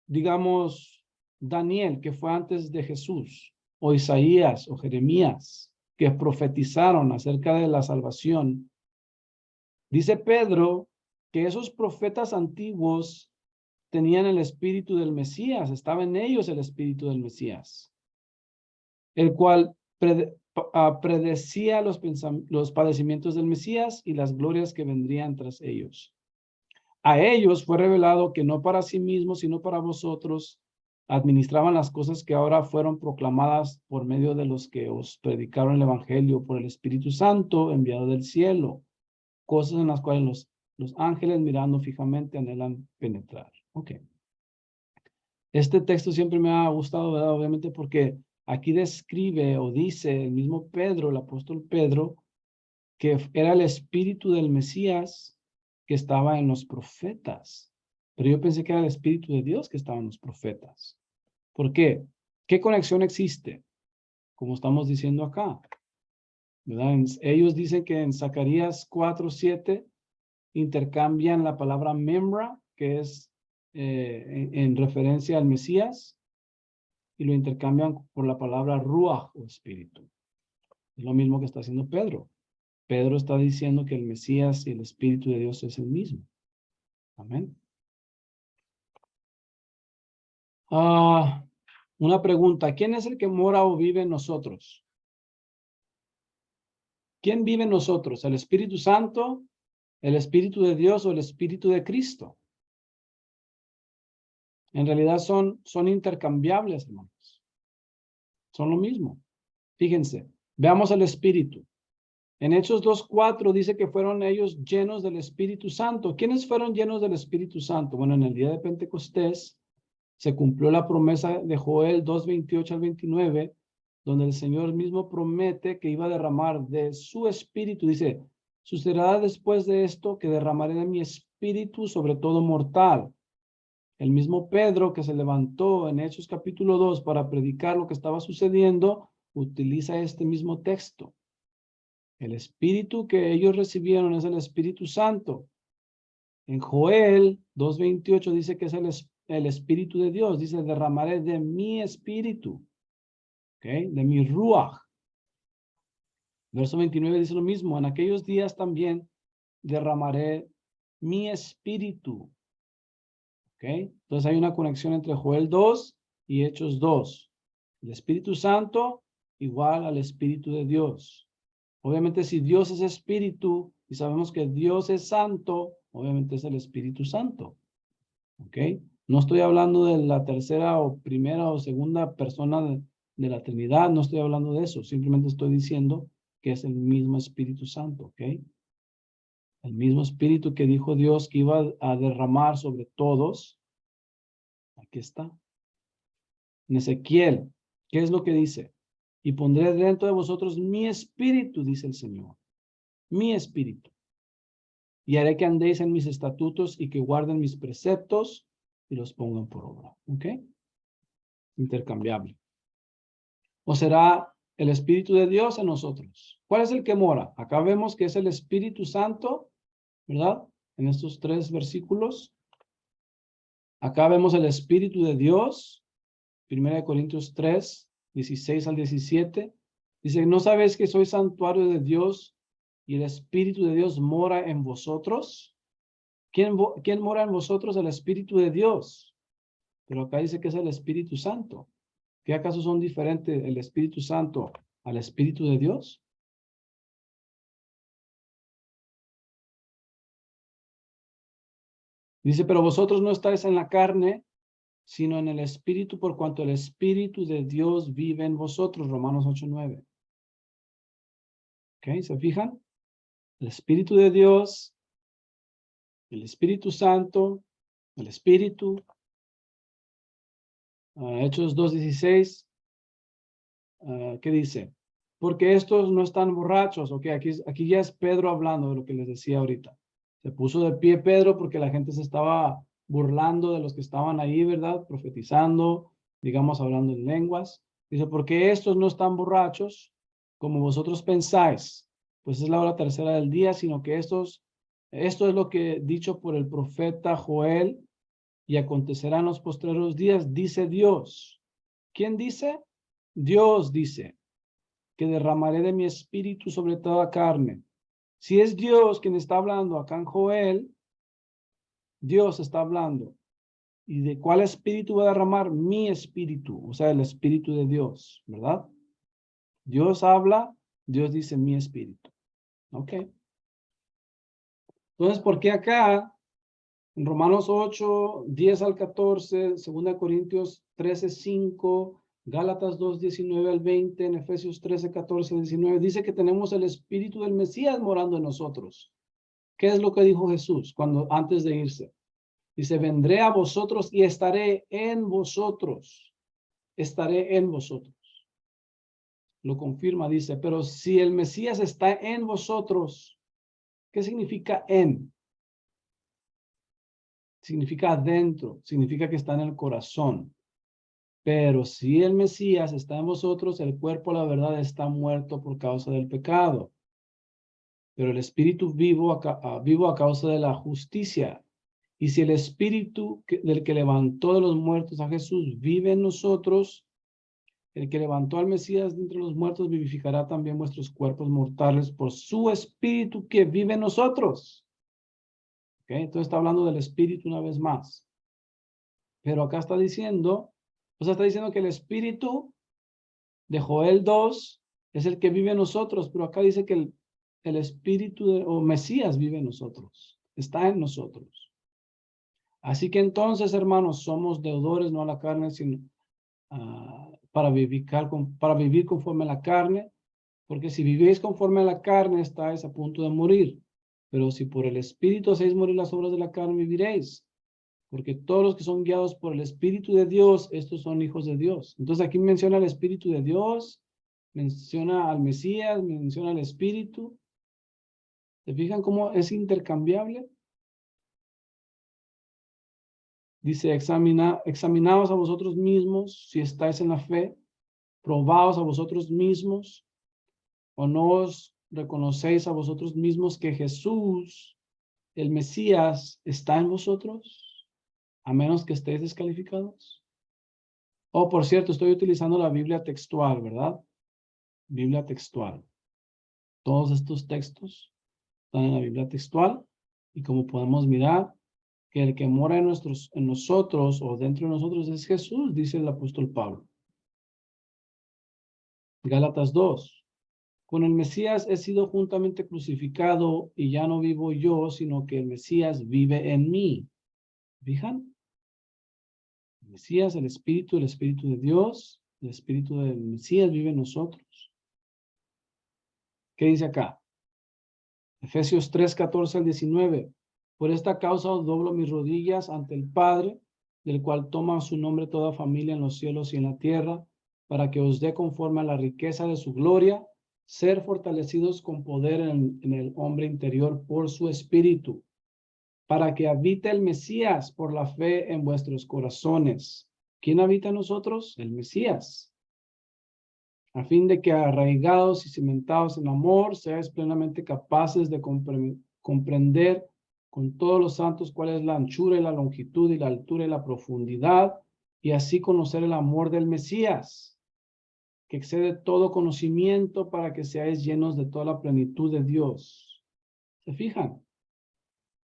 digamos, Daniel, que fue antes de Jesús, o Isaías, o Jeremías, que profetizaron acerca de la salvación, dice Pedro que esos profetas antiguos tenían el espíritu del Mesías, estaba en ellos el espíritu del Mesías, el cual predecía los padecimientos del Mesías y las glorias que vendrían tras ellos. A ellos fue revelado que no para sí mismos, sino para vosotros, administraban las cosas que ahora fueron proclamadas por medio de los que os predicaron el Evangelio por el Espíritu Santo enviado del cielo, cosas en las cuales los ángeles mirando fijamente anhelan penetrar. Ok. Este texto siempre me ha gustado, ¿verdad? Obviamente porque aquí describe o dice el mismo Pedro, el apóstol Pedro, que era el espíritu del Mesías que estaba en los profetas. Pero yo pensé que era el espíritu de Dios que estaba en los profetas. ¿Por qué? ¿Qué conexión existe? Como estamos diciendo acá, ¿verdad? Ellos dicen que en Zacarías 4:7 intercambian la palabra memra, que es en referencia al Mesías, y lo intercambian por la palabra ruach o espíritu. Es lo mismo que está haciendo Pedro. Pedro está diciendo que el Mesías y el Espíritu de Dios es el mismo. Amén. Una pregunta. ¿Quién es el que mora o vive en nosotros? ¿Quién vive en nosotros? ¿El Espíritu Santo, el Espíritu de Dios o el Espíritu de Cristo? En realidad son intercambiables, hermanos. Son lo mismo. Fíjense, veamos el Espíritu. En Hechos 2:4 dice que fueron ellos llenos del Espíritu Santo. ¿Quiénes fueron llenos del Espíritu Santo? Bueno, en el día de Pentecostés se cumplió la promesa de Joel 2:28 al 29, donde el Señor mismo promete que iba a derramar de su Espíritu. Dice, sucederá después de esto que derramaré de mi Espíritu sobre todo mortal. El mismo Pedro que se levantó en Hechos capítulo 2 para predicar lo que estaba sucediendo, utiliza este mismo texto. El espíritu que ellos recibieron es el Espíritu Santo. En Joel 2:28 dice que es el Espíritu de Dios. Dice, derramaré de mi espíritu. ¿Ok? De mi ruach. Verso 29 dice lo mismo. En aquellos días también derramaré mi espíritu. ¿Ok? Entonces hay una conexión entre Joel 2 y Hechos 2. El Espíritu Santo igual al Espíritu de Dios. Obviamente, si Dios es espíritu y sabemos que Dios es santo, obviamente es el Espíritu Santo. ¿Ok? No estoy hablando de la tercera o primera o segunda persona de la Trinidad, no estoy hablando de eso. Simplemente estoy diciendo que es el mismo Espíritu Santo. ¿Ok? El mismo Espíritu que dijo Dios que iba a derramar sobre todos. Aquí está. En Ezequiel, ¿qué es lo que dice? Y pondré dentro de vosotros mi espíritu, dice el Señor. Mi espíritu. Y haré que andéis en mis estatutos y que guarden mis preceptos y los pongan por obra. ¿Ok? Intercambiable. ¿O será el Espíritu de Dios en nosotros? ¿Cuál es el que mora? Acá vemos que es el Espíritu Santo, ¿verdad? En estos 3 versículos. Acá vemos el Espíritu de Dios. 1 Corintios 3, 16 al 17. Dice, ¿no sabéis que soy santuario de Dios y el Espíritu de Dios mora en vosotros? ¿Quién mora en vosotros? El Espíritu de Dios. Pero acá dice que es el Espíritu Santo. ¿Qué acaso son diferentes el Espíritu Santo al Espíritu de Dios? Dice, pero vosotros no estáis en la carne, sino en el Espíritu, por cuanto el Espíritu de Dios vive en vosotros. Romanos 8:9. ¿Ok? ¿Se fijan? El Espíritu de Dios, el Espíritu Santo, el Espíritu. Hechos 2:16. ¿qué dice? Porque estos no están borrachos. Ok, aquí ya es Pedro hablando de lo que les decía ahorita. Se puso de pie Pedro porque la gente se estaba burlando de los que estaban ahí, ¿verdad? Profetizando, digamos, hablando en lenguas. Dice, porque estos no están borrachos como vosotros pensáis, pues es la hora tercera del día, sino que esto es lo que dicho por el profeta Joel, y acontecerá en los postreros días, dice Dios. ¿Quién dice? Dios dice que derramaré de mi espíritu sobre toda carne. Si es Dios quien está hablando acá en Joel, Dios está hablando. ¿Y de cuál espíritu va a derramar? Mi espíritu, o sea, el espíritu de Dios, ¿verdad? Dios habla, Dios dice mi espíritu. Ok. Entonces, ¿por qué acá en Romanos 8, 10 al 14, 2 Corintios 13, 5, Gálatas 2, 19 al 20, en Efesios 13, 14, 19, dice que tenemos el espíritu del Mesías morando en nosotros? ¿Qué es lo que dijo Jesús antes de irse? Dice, vendré a vosotros y estaré en vosotros. Estaré en vosotros. Lo confirma, dice, pero si el Mesías está en vosotros, ¿qué significa en? Significa adentro, significa que está en el corazón. Pero si el Mesías está en vosotros, el cuerpo, la verdad, está muerto por causa del pecado. Pero el espíritu vivo a causa de la justicia. Y si el espíritu del que levantó de los muertos a Jesús vive en nosotros, el que levantó al Mesías de entre los muertos vivificará también vuestros cuerpos mortales por su espíritu que vive en nosotros. ¿Okay? Entonces está hablando del espíritu una vez más. Pero acá está diciendo, está diciendo que el espíritu de Joel 2 es el que vive en nosotros, pero acá dice que el espíritu o Mesías vive en nosotros, está en nosotros. Así que entonces, hermanos, somos deudores no a la carne, sino para vivir conforme a la carne, porque si vivís conforme a la carne, estáis a punto de morir. Pero si por el Espíritu hacéis morir las obras de la carne, viviréis. Porque todos los que son guiados por el Espíritu de Dios, estos son hijos de Dios. Entonces aquí menciona el Espíritu de Dios, menciona al Mesías, menciona al Espíritu. ¿Se fijan cómo es intercambiable? Dice, examinaos a vosotros mismos si estáis en la fe, probaos a vosotros mismos, o no os reconocéis a vosotros mismos que Jesús, el Mesías, está en vosotros, a menos que estéis descalificados. Oh, por cierto, estoy utilizando la Biblia textual, ¿verdad? Biblia textual. Todos estos textos están en la Biblia textual, y como podemos mirar, que el que mora en nosotros o dentro de nosotros es Jesús, dice el apóstol Pablo. Gálatas 2. Con el Mesías he sido juntamente crucificado y ya no vivo yo, sino que el Mesías vive en mí. ¿Fijan? El Mesías, el Espíritu de Dios, el Espíritu del Mesías vive en nosotros. ¿Qué dice acá? Efesios 3, 14 al 19. Por esta causa os doblo mis rodillas ante el Padre, del cual toma su nombre toda familia en los cielos y en la tierra, para que os dé conforme a la riqueza de su gloria, ser fortalecidos con poder en el hombre interior por su espíritu, para que habite el Mesías por la fe en vuestros corazones. ¿Quién habita en nosotros? El Mesías. A fin de que arraigados y cimentados en amor, seáis plenamente capaces de comprender con todos los santos cuál es la anchura y la longitud y la altura y la profundidad, y así conocer el amor del Mesías, que excede todo conocimiento, para que seáis llenos de toda la plenitud de Dios. ¿Se fijan?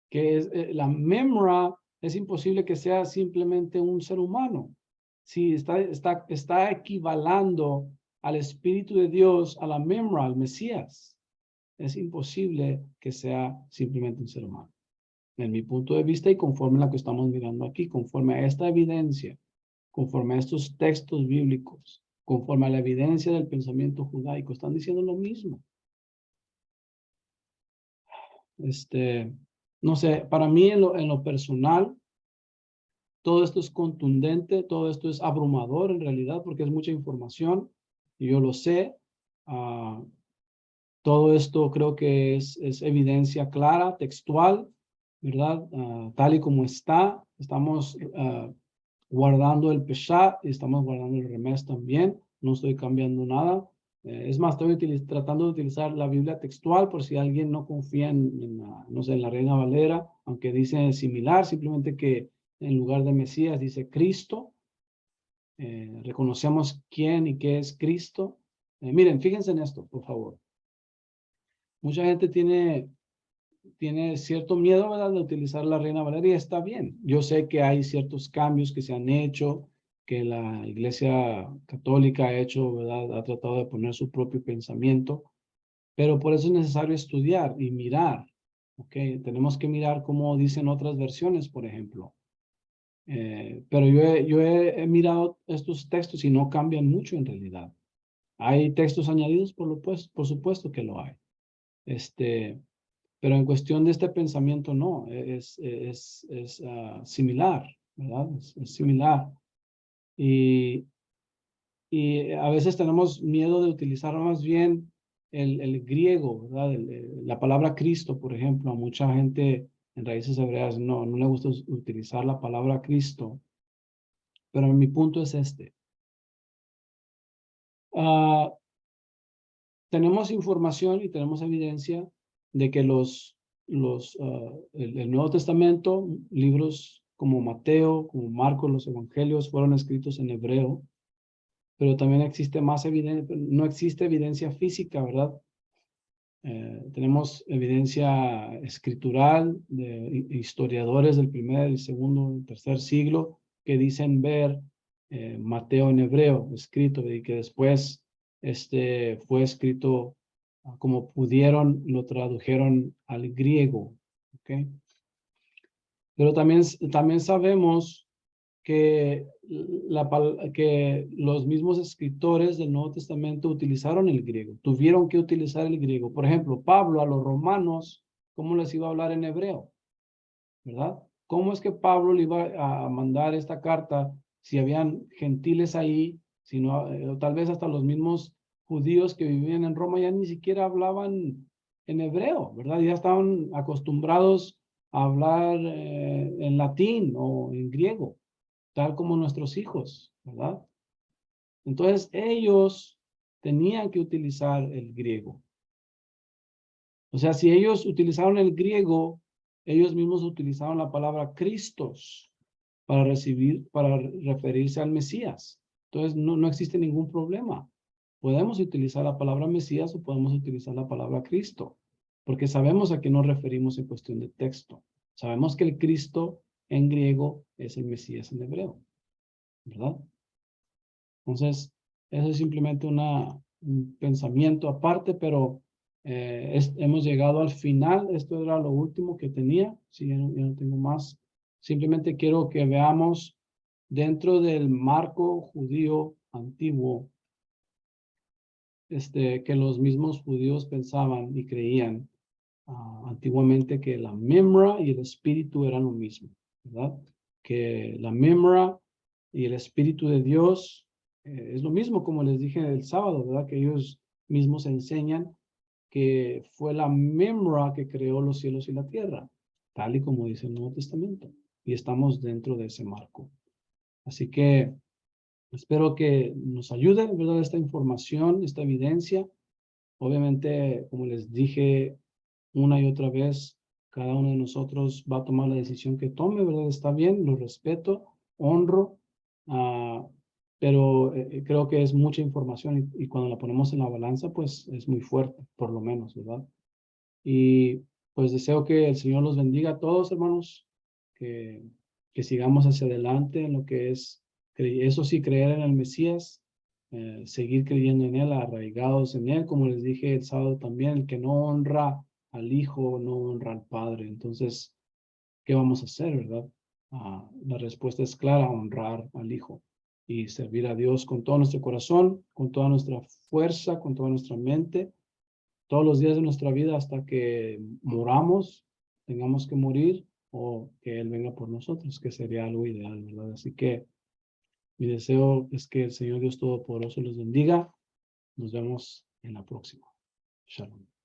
Que la memra es imposible que sea simplemente un ser humano. Sí, está equivalando al Espíritu de Dios, a la memra, al Mesías. Es imposible que sea simplemente un ser humano. En mi punto de vista y conforme a lo que estamos mirando aquí, conforme a esta evidencia, conforme a estos textos bíblicos, conforme a la evidencia del pensamiento judaico, están diciendo lo mismo. No sé, para mí en lo personal, todo esto es contundente, todo esto es abrumador en realidad, porque es mucha información. y yo lo sé. Ah, todo esto creo que es evidencia clara, textual, ¿verdad? Tal y como está, estamos guardando el Peshat y estamos guardando el Remes también. No estoy cambiando nada. Es más, estoy tratando de utilizar la Biblia textual por si alguien no confía no sé, en la Reina Valera, aunque dice similar, simplemente que en lugar de Mesías dice Cristo. Reconocemos quién y qué es Cristo. Miren, fíjense en esto, por favor. Mucha gente tiene cierto miedo, ¿verdad?, de utilizar la Reina Valera y está bien. Yo sé que hay ciertos cambios que se han hecho, que la Iglesia Católica ha hecho, ¿verdad?, ha tratado de poner su propio pensamiento, pero por eso es necesario estudiar y mirar, ¿ok? Tenemos que mirar cómo dicen otras versiones, por ejemplo. Pero yo he mirado estos textos y no cambian mucho en realidad. Hay textos añadidos, por supuesto que lo hay. Pero en cuestión de este pensamiento, no, es similar, ¿verdad? Es similar. Y a veces tenemos miedo de utilizar más bien el griego, ¿verdad? La palabra Cristo, por ejemplo, a mucha gente en raíces hebreas no le gusta utilizar la palabra Cristo, pero mi punto es este. Ah, tenemos información y tenemos evidencia de que el Nuevo Testamento, libros como Mateo, como Marcos, los evangelios fueron escritos en hebreo, pero también existe más evidencia, no existe evidencia física, ¿verdad? Tenemos evidencia escritural de historiadores del primer, el segundo, el tercer siglo que dicen ver Mateo en hebreo escrito y que después fue escrito como pudieron, lo tradujeron al griego, ¿ok? Pero también sabemos que los mismos escritores del Nuevo Testamento utilizaron el griego, tuvieron que utilizar el griego. Por ejemplo, Pablo a los romanos, ¿cómo les iba a hablar en hebreo? ¿Verdad? ¿Cómo es que Pablo le iba a mandar esta carta si habían gentiles ahí, tal vez hasta los mismos judíos que vivían en Roma ya ni siquiera hablaban en hebreo, ¿verdad? Ya estaban acostumbrados a hablar en latín o en griego, tal como nuestros hijos, ¿verdad? Entonces ellos tenían que utilizar el griego. O sea, si ellos utilizaron el griego, ellos mismos utilizaron la palabra Cristos para referirse al Mesías. Entonces no existe ningún problema. Podemos utilizar la palabra Mesías o podemos utilizar la palabra Cristo, porque sabemos a qué nos referimos en cuestión de texto. Sabemos que el Cristo en griego es el Mesías en hebreo, ¿verdad? Entonces, eso es simplemente un pensamiento aparte, pero hemos llegado al final. Esto era lo último que tenía. Sí, ya no tengo más. Simplemente quiero que veamos dentro del marco judío antiguo, que los mismos judíos pensaban y creían antiguamente que la memra y el espíritu eran lo mismo, ¿verdad? Que la memra y el espíritu de Dios es lo mismo, como les dije el sábado, ¿verdad? Que ellos mismos enseñan que fue la memra que creó los cielos y la tierra, tal y como dice el Nuevo Testamento. Y estamos dentro de ese marco. Así que espero que nos ayude, ¿verdad? Esta información, esta evidencia. Obviamente, como les dije una y otra vez, cada uno de nosotros va a tomar la decisión que tome, ¿verdad? Está bien, lo respeto, honro, pero creo que es mucha información y cuando la ponemos en la balanza, pues es muy fuerte, por lo menos, ¿verdad? Y pues deseo que el Señor los bendiga a todos, hermanos, que, que sigamos hacia adelante en lo que es, eso sí, creer en el Mesías, seguir creyendo en Él, arraigados en Él, como les dije el sábado también, el que no honra al Hijo, no honra al Padre. Entonces, ¿qué vamos a hacer, verdad? La respuesta es clara, honrar al Hijo y servir a Dios con todo nuestro corazón, con toda nuestra fuerza, con toda nuestra mente todos los días de nuestra vida hasta que moramos, tengamos que morir o que Él venga por nosotros, que sería algo ideal, ¿verdad? Así que mi deseo es que el Señor Dios Todopoderoso los bendiga Nos vemos en la próxima. Shalom.